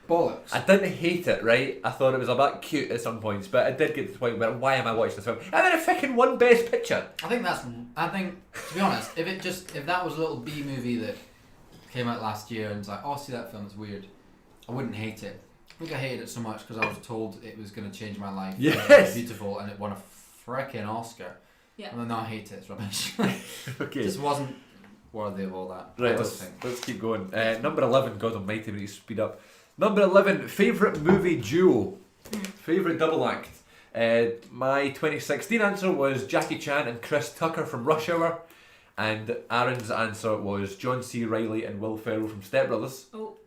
bollocks. I didn't hate it, right? I thought it was a bit cute at some points, but it did get to the point where why am I watching this film? And then it fucking won Best Picture. I think to be honest, if that was a little B movie that came out last year and it's like, oh, see that film, it's weird, I wouldn't hate it. I think I hated it so much because I was told it was going to change my life. Yes. It was beautiful, and it won a freaking Oscar. Yeah. And then I hate it. It's rubbish. Okay. It just wasn't worthy of all that. I Right, don't let's think. keep going. Number 11, God almighty, we need to speed up. Number 11, favourite movie duo. Favourite double act. My 2016 answer was Jackie Chan and Chris Tucker from Rush Hour. And Aaron's answer was John C. Reilly and Will Ferrell from Step Brothers. Oh,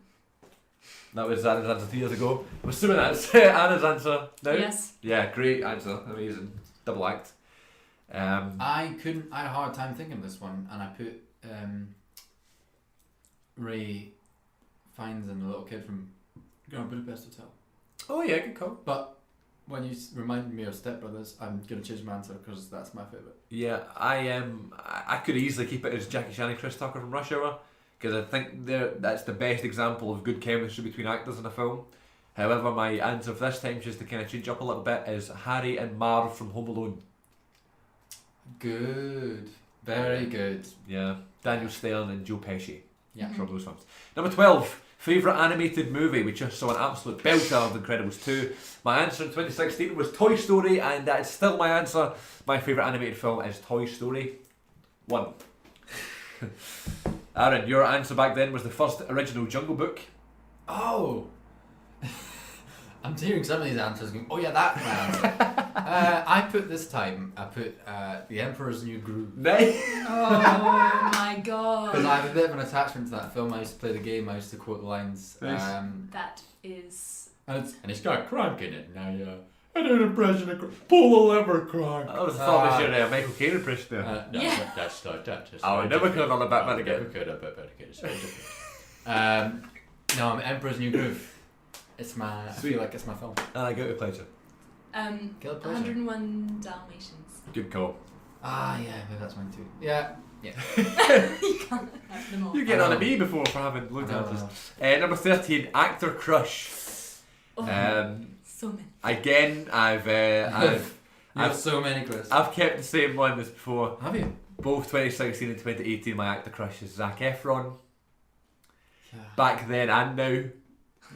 That was Aaron's answer 3 years ago. I'm assuming that's Anna's answer now. yes. Yeah, great answer. Amazing. Double act. I had a hard time thinking of this one, and I put Ray Fiennes and the little kid from Grand Budapest Hotel. Oh yeah, good call. But when you reminded me of Step Brothers, I'm gonna change my answer because that's my favourite. Yeah, I could easily keep it as Jackie Chan and Chris Tucker from Rush Hour because I think that's the best example of good chemistry between actors in a film. However, my answer for this time, just to kind of change up a little bit, is Harry and Marv from Home Alone. Good. Very good. Yeah, Daniel Stern and Joe Pesci. Yeah. From those films. Number 12, favourite animated movie. We just saw an absolute belter of Incredibles 2. My answer in 2016 was Toy Story, and that is still my answer. My favourite animated film is Toy Story 1. Aaron, your answer back then was the first original Jungle Book. Oh! I'm hearing some of these answers going, oh yeah, that's my answer. I put The Emperor's New Groove. Nice. Oh my god. Because I have a bit of an attachment to that film. I used to play the game, I used to quote the lines. Nice. That is. And it's got Kronk in it. Now, yeah. I do an impression of Kronk. Pull the lever, Kronk. That was the thought was your Michael Caine impression there. Yeah. That's not that. I would never could have done a Batman again. Never could have Batman again. It's very different. No, I'm Emperor's New Groove. It's my. I feel like it's my film. And I Guilty Pleasure. Guilty Pleasure. 101 Dalmatians. Good call. Ah, yeah, maybe that's mine too. Yeah. You can't have them all. You get on to me before for having loads of answers. Number 13, actor crush. Oh, so many. Again, I've You have so many, Chris. I've kept the same one as before. Have you? Both 2016 and 2018, my actor crush is Zac Efron. Yeah. Back then and now,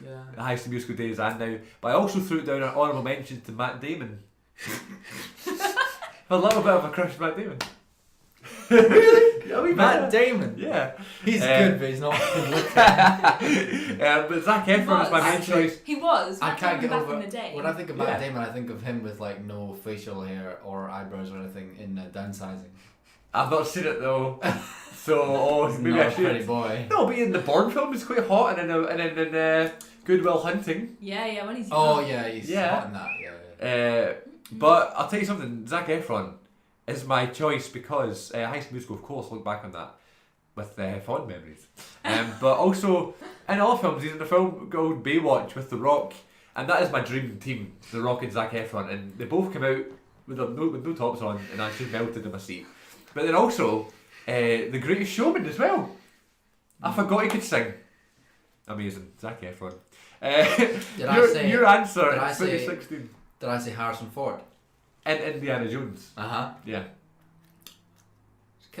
Yeah. the High School Musical days and now. But I also threw down an honourable mention to Matt Damon. A little bit of a crush on Matt Damon. Really? Yeah, Matt Damon. Yeah. He's good, but he's not good looking. But Zac Efron is my main Actually, choice. He was. I Matt can't Damon get back over. in the day. When I think of Matt Yeah. Damon, I think of him with like no facial hair or eyebrows or anything in Downsizing. I've not seen it though. So He's maybe not I a pretty should. boy. No, but in the Bourne film it's quite hot, and in Good Will Hunting. Yeah, when he's Oh young. yeah, he's Yeah. hot in that. Yeah. But I'll tell you something, Zac Efron is my choice because High School Musical, of course, look back on that with fond memories. But also, in all films, he's in a film called Baywatch with The Rock, and that is my dream team, The Rock and Zac Efron, and they both come out with no tops on, and I just melted in my seat. But then also, The Greatest Showman as well. I forgot he could sing. Amazing, Zac Efron. Your answer did in I say- 2016. Did I say Harrison Ford? And Indiana Jones. Yeah.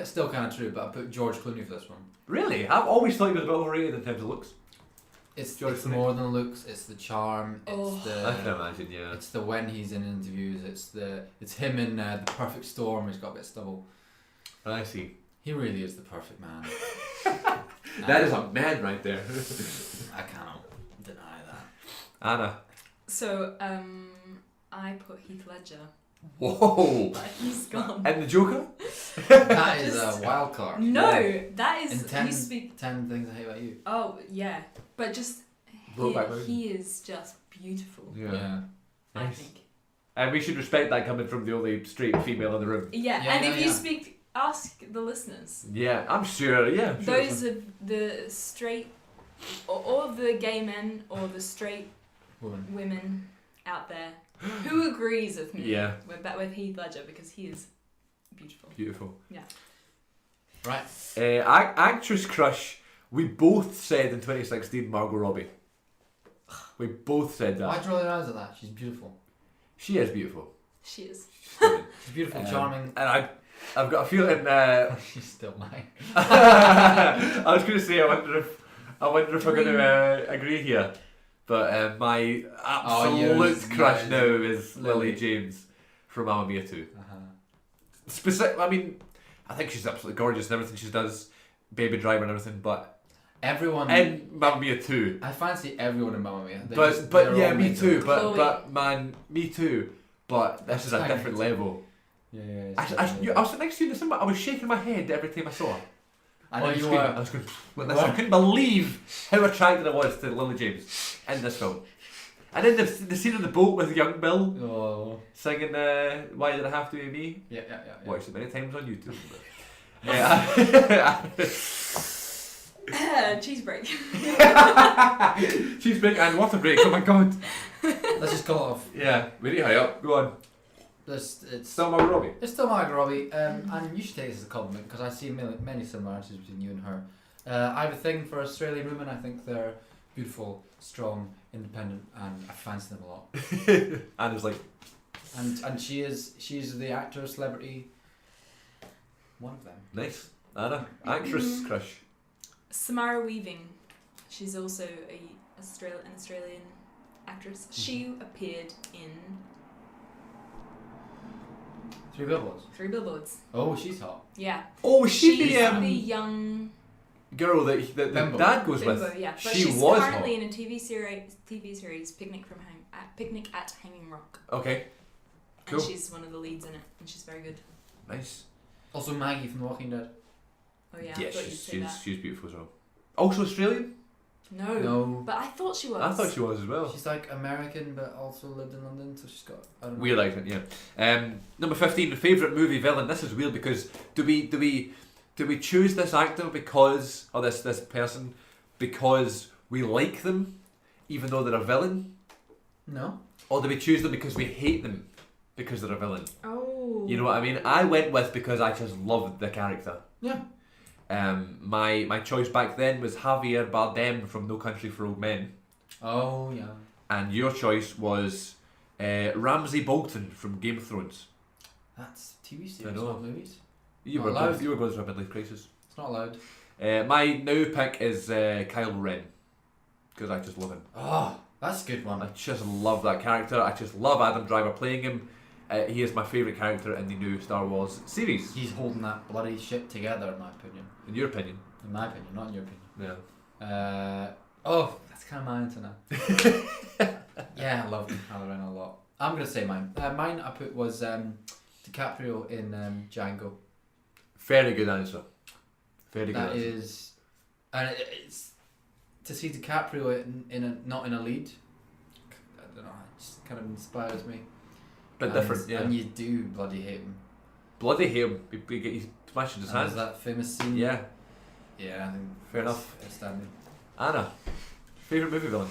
Still kind of true, but I put George Clooney for this one. Really? I've always thought he was a bit overrated in terms of looks. It's George it's Clooney. more than looks. It's the charm. Oh. It's I can the. imagine, yeah. It's the when he's in interviews. It's him in The Perfect Storm. He's got a bit of stubble. I see. He really is the perfect man. That is a man right there. I cannot deny that. Anna. So, I put Heath Ledger, Whoa! but he's gone. And the Joker? That is a wild card. No, Yeah. that is. And 10, you speak. 10 things I hate about you. Oh yeah, but just Brokeback Mountain. he is just beautiful. Yeah. I Nice. think. And we should respect that coming from the only straight female in the room. Yeah, Yeah, and yeah, if you yeah. speak, ask the listeners. Yeah, I'm sure, yeah. I'm sure Those are the straight, or the gay men, or the straight Woman. women out there who agrees with me. Yeah. With Heath Ledger because he is beautiful. Beautiful. Right. Actress crush, we both said in 2016 Margot Robbie. We both said that. Why'd you roll your eyes at that? She's beautiful. She is beautiful. She is. She's stunning. She's beautiful, Um, charming. And I've got a feeling. She's still mine. I was going to say, I wonder if we're going to agree here, but my absolute yours crush is now is Lily. Lily James from Mamma Mia 2. Uh-huh. I mean, I think she's absolutely gorgeous in everything she does, Baby Driver and everything, but Everyone. in Mamma Mia 2. I fancy everyone in Mamma Mia. But they're yeah, all me made too. to- But man, me too. But this is a Tiny. different level. Yeah, yeah. it's I definitely- was sitting next to you in the cinema. I was shaking my head every time I saw her. I know On you screen. I were. was going like You this. I were? couldn't believe how attracted I was to Lily James in this film. And then the scene on the boat with young Bill Oh. singing "Why Did It Have to Be Me?" Yeah. Watched it many times on YouTube. Yeah. Cheese break. Cheese break and water break. Oh my god. Let's just call it off. Yeah, we need to hurry up. Go on. It's Still Margot Robbie. still Margot Robbie, and you should take this as a compliment because I see many similarities between you and her. I have a thing for Australian women. I think they're beautiful, strong, independent, and I fancy them a lot. And it's like, And she's the actor, celebrity, one of them. nice. Anna, actress crush. Samara Weaving. She's also an Australian actress. She appeared in Three Billboards. Three Billboards. Oh, she's hot. Yeah. Oh, is she She's the the young girl that the Bimbo. dad goes bimbo, with? yeah. But She she's was currently hot. in a TV series, Picnic at Hanging Rock. Okay, cool. And she's one of the leads in it, and she's very good. Nice. Also Maggie from The Walking Dead. Oh yeah, I thought you'd say that. she's beautiful as well. Also Australian? No. No. But I thought she was. I thought she was as well. She's like American, but also lived in London, so she's got I don't know. Weird accent, yeah. Number 15, favourite movie villain. This is weird because do we choose this actor because or this person because we like them, even though they're a villain, No. or do we choose them because we hate them because they're a villain? Oh. You know what I mean? I went with because I just loved the character. Yeah. My choice back then was Javier Bardem from No Country for Old Men, Oh yeah. and your choice was Ramsay Bolton from Game of Thrones. That's TV I series, know. not movies. You Not were allowed. going, you were going through a midlife crisis. It's not allowed. My new pick is Kylo Ren because I just love him. Oh, that's a good I one. just love that character. I just love Adam Driver playing him. He is my favourite character in the new Star Wars series. He's holding that bloody shit together, in my opinion. In your opinion? In my opinion, not in your opinion. Yeah. Oh, that's kind of my answer now. Yeah, I love Kylo Ren a lot. I'm gonna say mine. Mine I put was DiCaprio in Django. Very good answer. Very good That answer. is, and it's to see DiCaprio in a not in a lead. I don't know. It just kind of inspires me. Bit different, yeah. And you do bloody hate him. Bloody him. He's smashing his And there's hands. that famous scene. Yeah. Yeah, I think Fair it's enough. outstanding. Anna, favourite movie villain?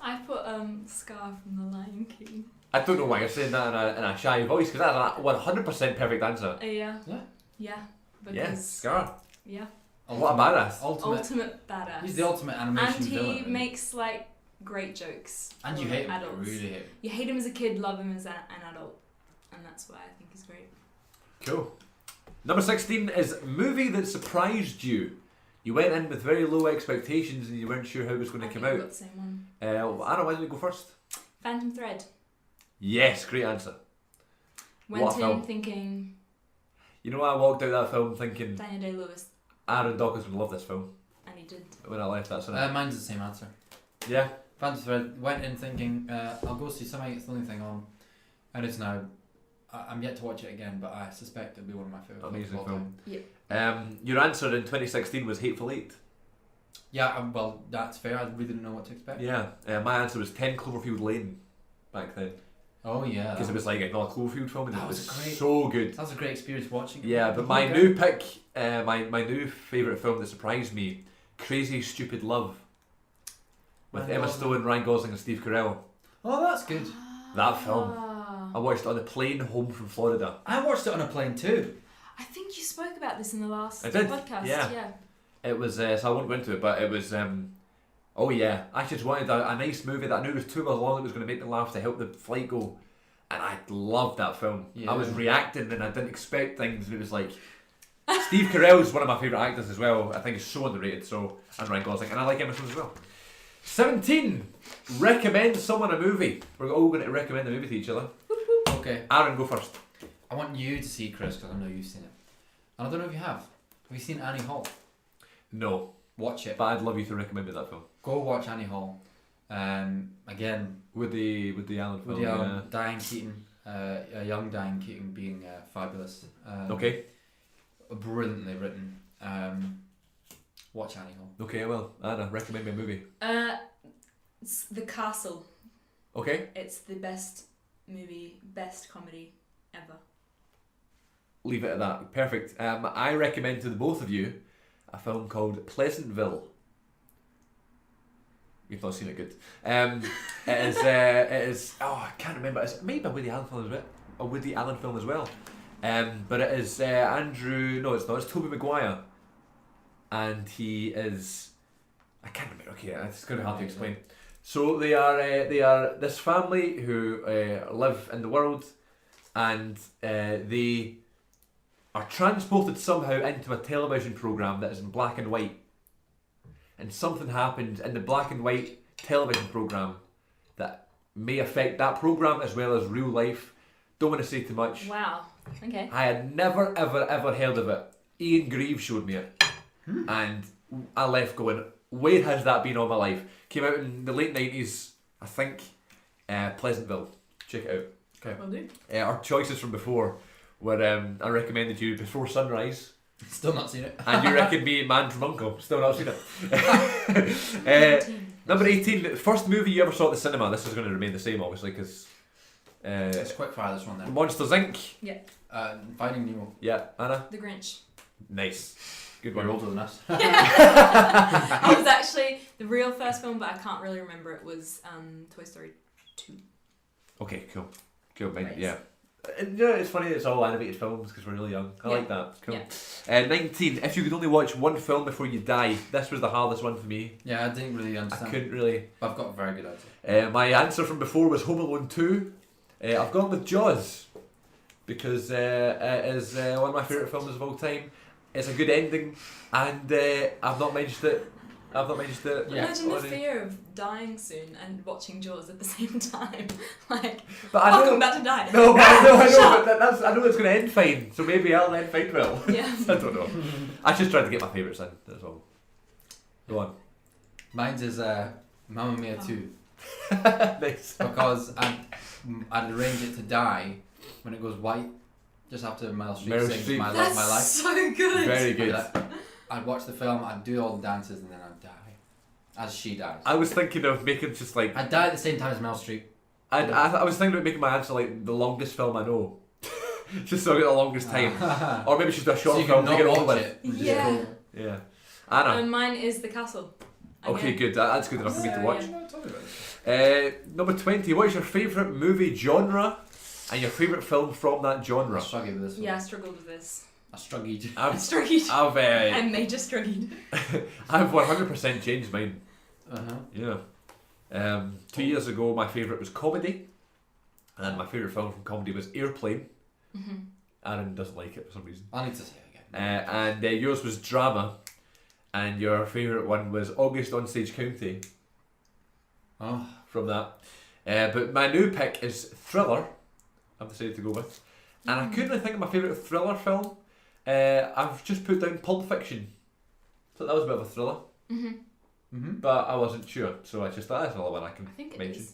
I put Scar from The Lion King. I don't know why you're saying that in a shy voice because that's a 100% perfect answer. Yeah. Yeah. Yeah. Because, Yes, Scar. Yeah. What a badass. Ultimate. Ultimate badass. He's the ultimate animation And he villain. really. makes like great jokes. And you for hate him. adults. You really hate him. You hate him as a kid, love him as an adult, and that's why I think he's great. Cool. Number 16 is movie that surprised you. You went in with very low expectations and you weren't sure how it was going to I come think out. we've got the same one. Anna, why don't you go first? Phantom Thread. Yes, great answer. Went What a in film. thinking You know, I walked out that film thinking Daniel Day-Lewis, Aaron Dawkins would love this film and he did. when I left that cinema. Mine's the same answer. Yeah. Phantom Thread. Went in thinking I'll go see something. It's the only thing on, and it's now. I'm yet to watch it again, but I suspect it'll be one of my favourite. Amazing films of all film. time. Your answer in 2016 was Hateful Eight. Yeah, well, that's fair. I really didn't know what to expect. Yeah. My answer was 10 Cloverfield Lane back then Oh yeah. because it was like another Cloverfield film and That it was was great. so good. That was a great experience watching it. Yeah, but my Okay. new pick, my new favourite film that surprised me, Crazy Stupid Love, with Ryan Emma Gosling. Stone, Ryan Gosling, and Steve Carell. Oh, that's good. That film. Ah. I watched it on the plane home from Florida. I watched it on a plane too. I think you spoke about this in the last I did, podcast. yeah. It was so I won't go into it, but it was. Oh yeah, I just wanted a nice movie that I knew was 2 hours long. It was going to make me laugh to help the flight go, and I loved that film. Yeah. I was reacting and I didn't expect things, and it was like. Steve Carell's one of my favourite actors as well. I think he's so underrated. So and Ryan Gosling, and I like Emma Stone as well. 17. Recommend someone a movie. We're all going to recommend a movie to each other. Okay. Aaron, go first. I want you to see Chris because I know you've seen it, and I don't know if you have. Have you seen Annie Hall? No, Watch it. but I'd love you to recommend me that film. Go watch Annie Hall. Again, With the Alan film. Woody Allen, Diane Keaton, a young Diane Keaton being fabulous. Okay. Brilliantly written. Watch Annie Hall. Okay, well, Anna, recommend me a movie. It's The Castle. Okay. It's the best movie, best comedy ever. Leave it at that. Perfect. I recommend to the both of you a film called Pleasantville. You've not seen it, good. It is. Oh, I can't remember. It's maybe a Woody Allen film as well. A Woody Allen film as well. But it is Andrew. No, it's not. It's Tobey Maguire. and he is, I can't remember. Okay, it's going to be hard to explain. So they are this family who live in the world, and they are transported somehow into a television program that is in black and white. And something happens in the black and white television program that may affect that program as well as real life. Don't want to say too much. Wow. Okay. I had never ever heard of it. Ian Greaves showed me it, and I left going, where has that been all my life? Came out in the late 90s, I think. Pleasantville. Check it out. Okay. Will do. Our choices from before were I recommended you Before Sunrise, Still not seen it. and you recommended me Man from Uncle. Still not seen it. Number 18, the first movie you ever saw at the cinema. This is going to remain the same, obviously, because It's quick fire, this one then. Monsters Inc. Finding Nemo. Yeah, Anna. The Grinch. Nice. Good You're one. older than us. It was actually the real first film, but I can't really remember. It was Toy Story 2. Okay, cool. Cool, mate. Right. Yeah. And, you know, it's funny it's all animated films because we're really young. I like that. Cool. Yeah. 19. If you could only watch one film before you die, this was the hardest one for me. Yeah, I didn't really I understand. couldn't really. But I've got a very good answer. My answer from before was Home Alone 2. I've gone with Jaws because it is one of my favourite films of all time. It's a good ending, and I've not mentioned it. Yeah. Imagine the fear of dying soon and watching Jaws at the same time. Like, But I fuck, know. I'm about to die. No, but I know. Shut But that's, I know it's going to end fine, so maybe I'll end fine well. Yeah. I don't know. I just tried to get my favourites in. That's all. Go on. Mine's is Mamma Mia 2. Nice. Because I'd arrange it to die when it goes white, just after Meryl Streep Meryl sings Streep. My Love, That's My Life. so good. Very good. I'd watch the film, I'd do all the dances, and then I'd die. As she dies. I was thinking of making just like I'd die at the same time as Meryl Streep. I was thinking about making my answer like the longest film I know, just so I get the longest time, or maybe just do a short So you film can to get not it over watch with. it. which is Yeah. cool. Yeah, Anna. And mine is The Castle. Okay, Again. good. That's good enough for me to So, watch. yeah. Number 20. What is your favourite movie genre and your favourite film from that I genre? struggled with this one. Yeah, I struggled with this. I struggled. I I've struggled. I've I major struggled. I've 100% changed mine. Uh-huh. Yeah. 2 years ago, my favourite was comedy, and my favourite film from comedy was Airplane. Mm-hmm. Aaron doesn't like it for some reason. I need to say it again. And yours was drama, and your favourite one was August on Stage County. Oh. From that. But my new pick is thriller. I've decided to go with. And I couldn't really think of my favourite thriller film. I've just put down Pulp Fiction. So that was a bit of a thriller. Mm-hmm. Mm-hmm. But I wasn't sure. So I just thought that's another one I can I think it mention. is.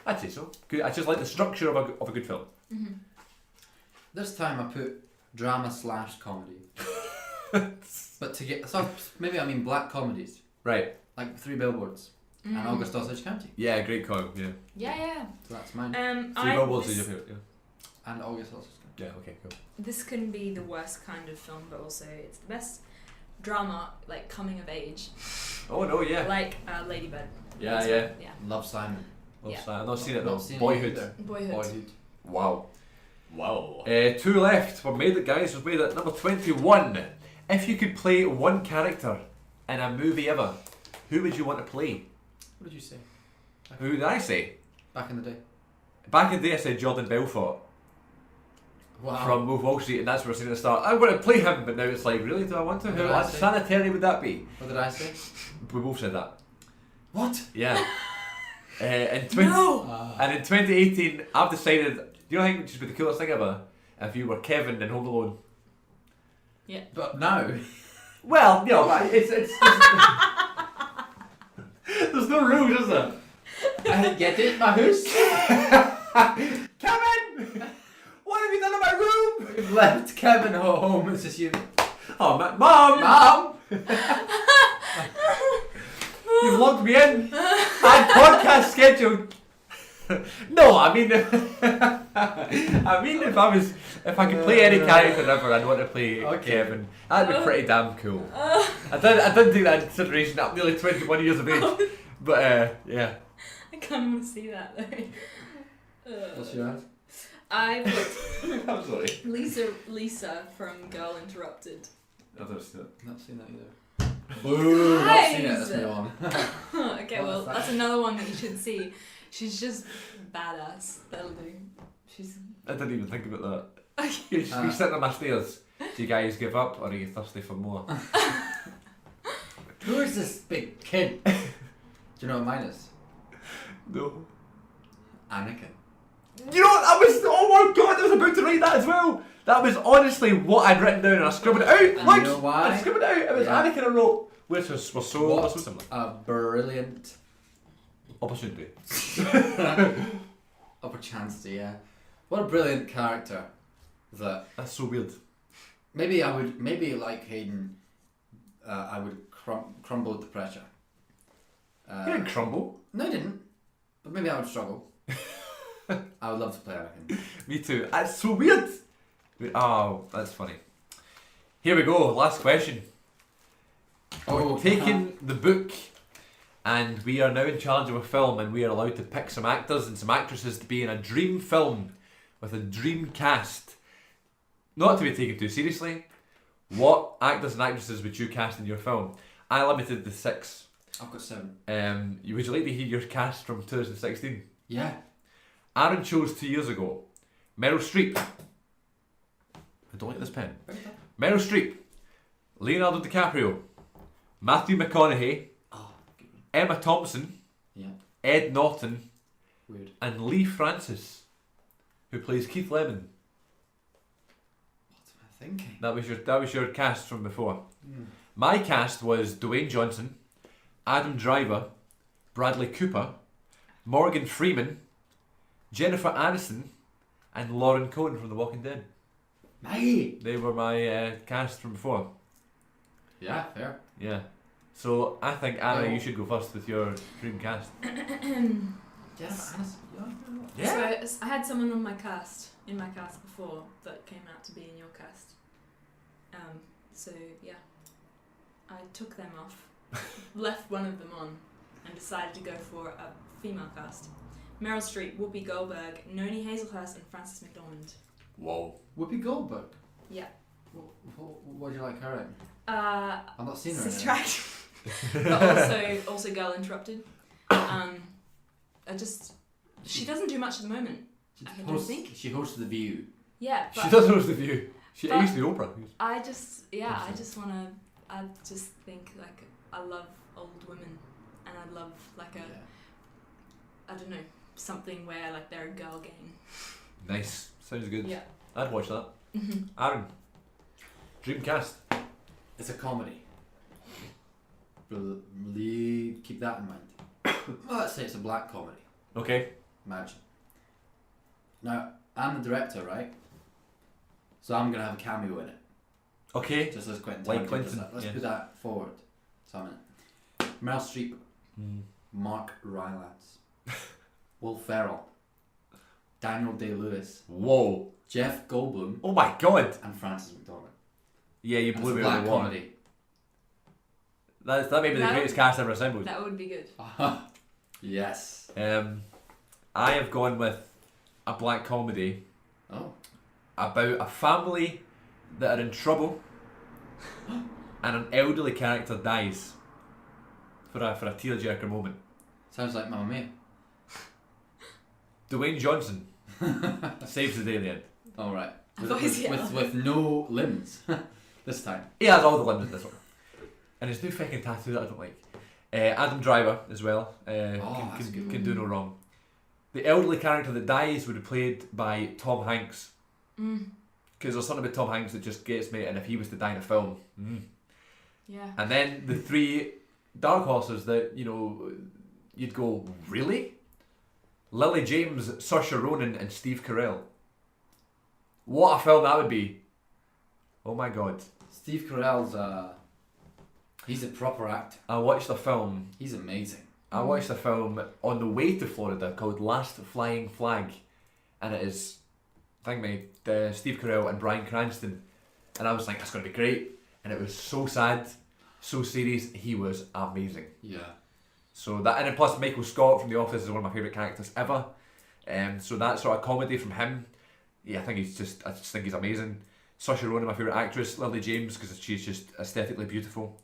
I'd say so. Good. I just like the structure of a good film. Mm-hmm. This time I put drama / comedy. But to get maybe I mean black comedies, Right. like Three Billboards and August Osage County. Yeah, great call. Yeah. Yeah, So that's mine. yeah. Three Billboards is your favourite. Yeah. And August Osage County. Yeah, okay, cool. This can be the worst kind of film, but also it's the best drama, like coming of age, Oh, no, yeah. like Lady Bird. Yeah, This yeah. one, yeah. Love Simon. Yeah. I've not seen it though. Not seen it Boyhood. either. Boyhood. Wow. Wow. 2 left. We've made it, guys. We've made it. Number 21. If you could play one character in a movie ever, who would you want to play? What did you say? Who did I say? Back in the day. Back in the day, I said Jordan Belfort Wow. from Wolf of Wall Street, and that's what I was saying at the start. I want to play him, but now it's like, really? Do I want to? What How did I say? sanitary would that be? What did I say? We both said that. What? Yeah. In 20, No. And in 2018, I've decided. Do you know what I think would just be the coolest thing ever? If you were Kevin in Home Alone. But now. Well, no, but it's there's no rules, is there? I didn't get it, my house. Kevin, what have you done in my room? We've left Kevin home. It's just you. Oh, Mom! Mom! You've locked me in. I had podcast scheduled. No, I mean, if I could play any character ever, I'd want to play Okay. Kevin. That'd be pretty damn cool. I didn't take that into consideration. I'm nearly 21 years of age, but yeah. I kind of want to see that though. What's your answer? I put I'm sorry. Lisa from Girl Interrupted. I've never seen it. Not seen that either. Boo! Not seen it. Guys! Let's move on. Okay, What well, was that? that's another one that you should see. She's just badass. That'll do. She's. I didn't even think about that. You're sitting on my stairs. Do you guys give up or are you thirsty for more? Who is this big kid? Do you know what mine is? No. Anakin. You know what? Oh my god, I was about to write that as well. That was honestly what I'd written down and I scribbled it out. And Look! you know why? I scribbled it out. It was Yeah. Anakin I wrote. Which was so What similar. a brilliant Opportunity. opportunity, yeah. What a brilliant character that That's so weird. maybe like Hayden, I would crumble at the pressure. You didn't crumble. No, I didn't. But maybe I would struggle. I would love to play Anakin. Me too. That's so weird. Oh, that's funny. Here we go. Last question. Oh, We're taking the book, and we are now in charge of a film, and we are allowed to pick some actors and some actresses to be in a dream film with a dream cast. Not to be taken too seriously. What actors and actresses would you cast in your film? I limited to 6. I've got 7. Would you like to hear your cast from 2016? Yeah. Aaron chose 2 years ago. Meryl Streep. I don't like this pen. Meryl Streep. Leonardo DiCaprio. Matthew McConaughey. Oh, good one. Emma Thompson. Yeah. Ed Norton. Weird. And Lee Francis, who plays Keith Lemon. What am I thinking? That was your cast from before. My cast was Dwayne Johnson, Adam Driver, Bradley Cooper, Morgan Freeman, Jennifer Aniston, and Lauren Cohen from The Walking Dead. Maggie! They were my cast from before. Yeah, fair. Yeah. So I think Anna, Oh. you should go first with your dream cast. Yes. So I had someone on my cast, in my cast before, that came out to be in your cast. So yeah, I took them off, left one of them on, and decided to go for a female cast. Meryl Streep, Whoopi Goldberg, Noni Hazelhurst, and Frances McDormand. Whoa. Whoopi Goldberg. Yeah. What do you like her in? I've not seen her in Sister it. Act. But also Girl Interrupted. I just, she doesn't do much at the moment. I don't think. She hosts The View. Yeah, She but does host The View. She But- used to be Oprah. I just think like I love old women, and I love like I don't know, something where like they're a girl gang. Nice. Sounds good. Yeah. I'd watch that. Aaron. Dream cast. It's a comedy. Really keep that in mind. Well, let's say it's a black comedy. Okay. Imagine. Now, I'm the director, right? So I'm gonna have a cameo in it. Okay. Just as Quentin Like Tarantino does Quentin, that. Let's yeah. put that forward. So I'm in it. Meryl Streep, Mark Rylance, Will Ferrell, Daniel Day-Lewis, Whoa. Jeff Goldblum, Oh my god. and Frances McDormand. Yeah, you And blew it's me a out black of the water. comedy. That may be the That greatest would- cast ever assembled. That would be good. Yes. I have gone with a black comedy Oh. about a family that are in trouble and an elderly character dies for a tearjerker moment. Sounds like Mamma Mia. Dwayne Johnson saves the day in the end. Alright. I With, thought he said with no limbs. This time. He has all the limbs in this one. And his new fucking tattoo that I don't like. Adam Driver as well. that's good. Can do no wrong. The elderly character that dies would be played by Tom Hanks. Because there's something about Tom Hanks that just gets me, and if he was to die in a film. Yeah. And then the 3 dark horses that, you know, you'd go, really? Lily James, Saoirse Ronan, and Steve Carell. What a film that would be. Oh my god. Steve Carell's he's a proper actor. I watched a film. He's amazing. I watched a film on the way to Florida called Last Flying Flag, and it is, Steve Carell and Bryan Cranston, and I was like, that's gonna be great, and it was so sad, so serious. He was amazing. Yeah. So that, and then plus Michael Scott from The Office is one of my favourite characters ever. So that sort of comedy from him, yeah, I just think he's amazing. Saoirse Ronan, my favourite actress. Lily James, because she's just aesthetically beautiful.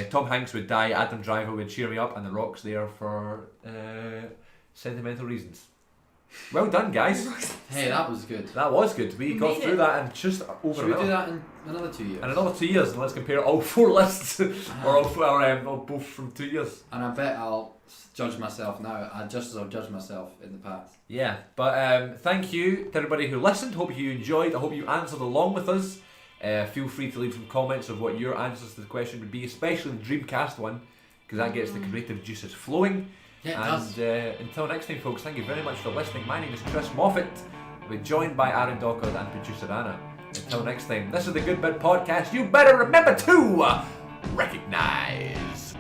Tom Hanks would die, Adam Driver would cheer me up, and The Rock's there for sentimental reasons. Well done, guys. Hey, that was good. That was good. We got made through it. that in just over Should an we do hour. that in another 2 years? In another 2 years, and let's compare all 4 lists, or all 4, or both from 2 years. And I bet I'll judge myself now, just as I've judged myself in the past. Yeah, but thank you to everybody who listened. Hope you enjoyed. I hope you answered along with us. Feel free to leave some comments of what your answers to the question would be, especially the Dreamcast one, because that gets the creative juices flowing. Yeah, And until next time, folks, thank you very much for listening. My name is Chris Moffat. We're joined by Aaron Dockard and producer Anna. Until next time, this is the Good Bit Podcast. You better remember to recognize.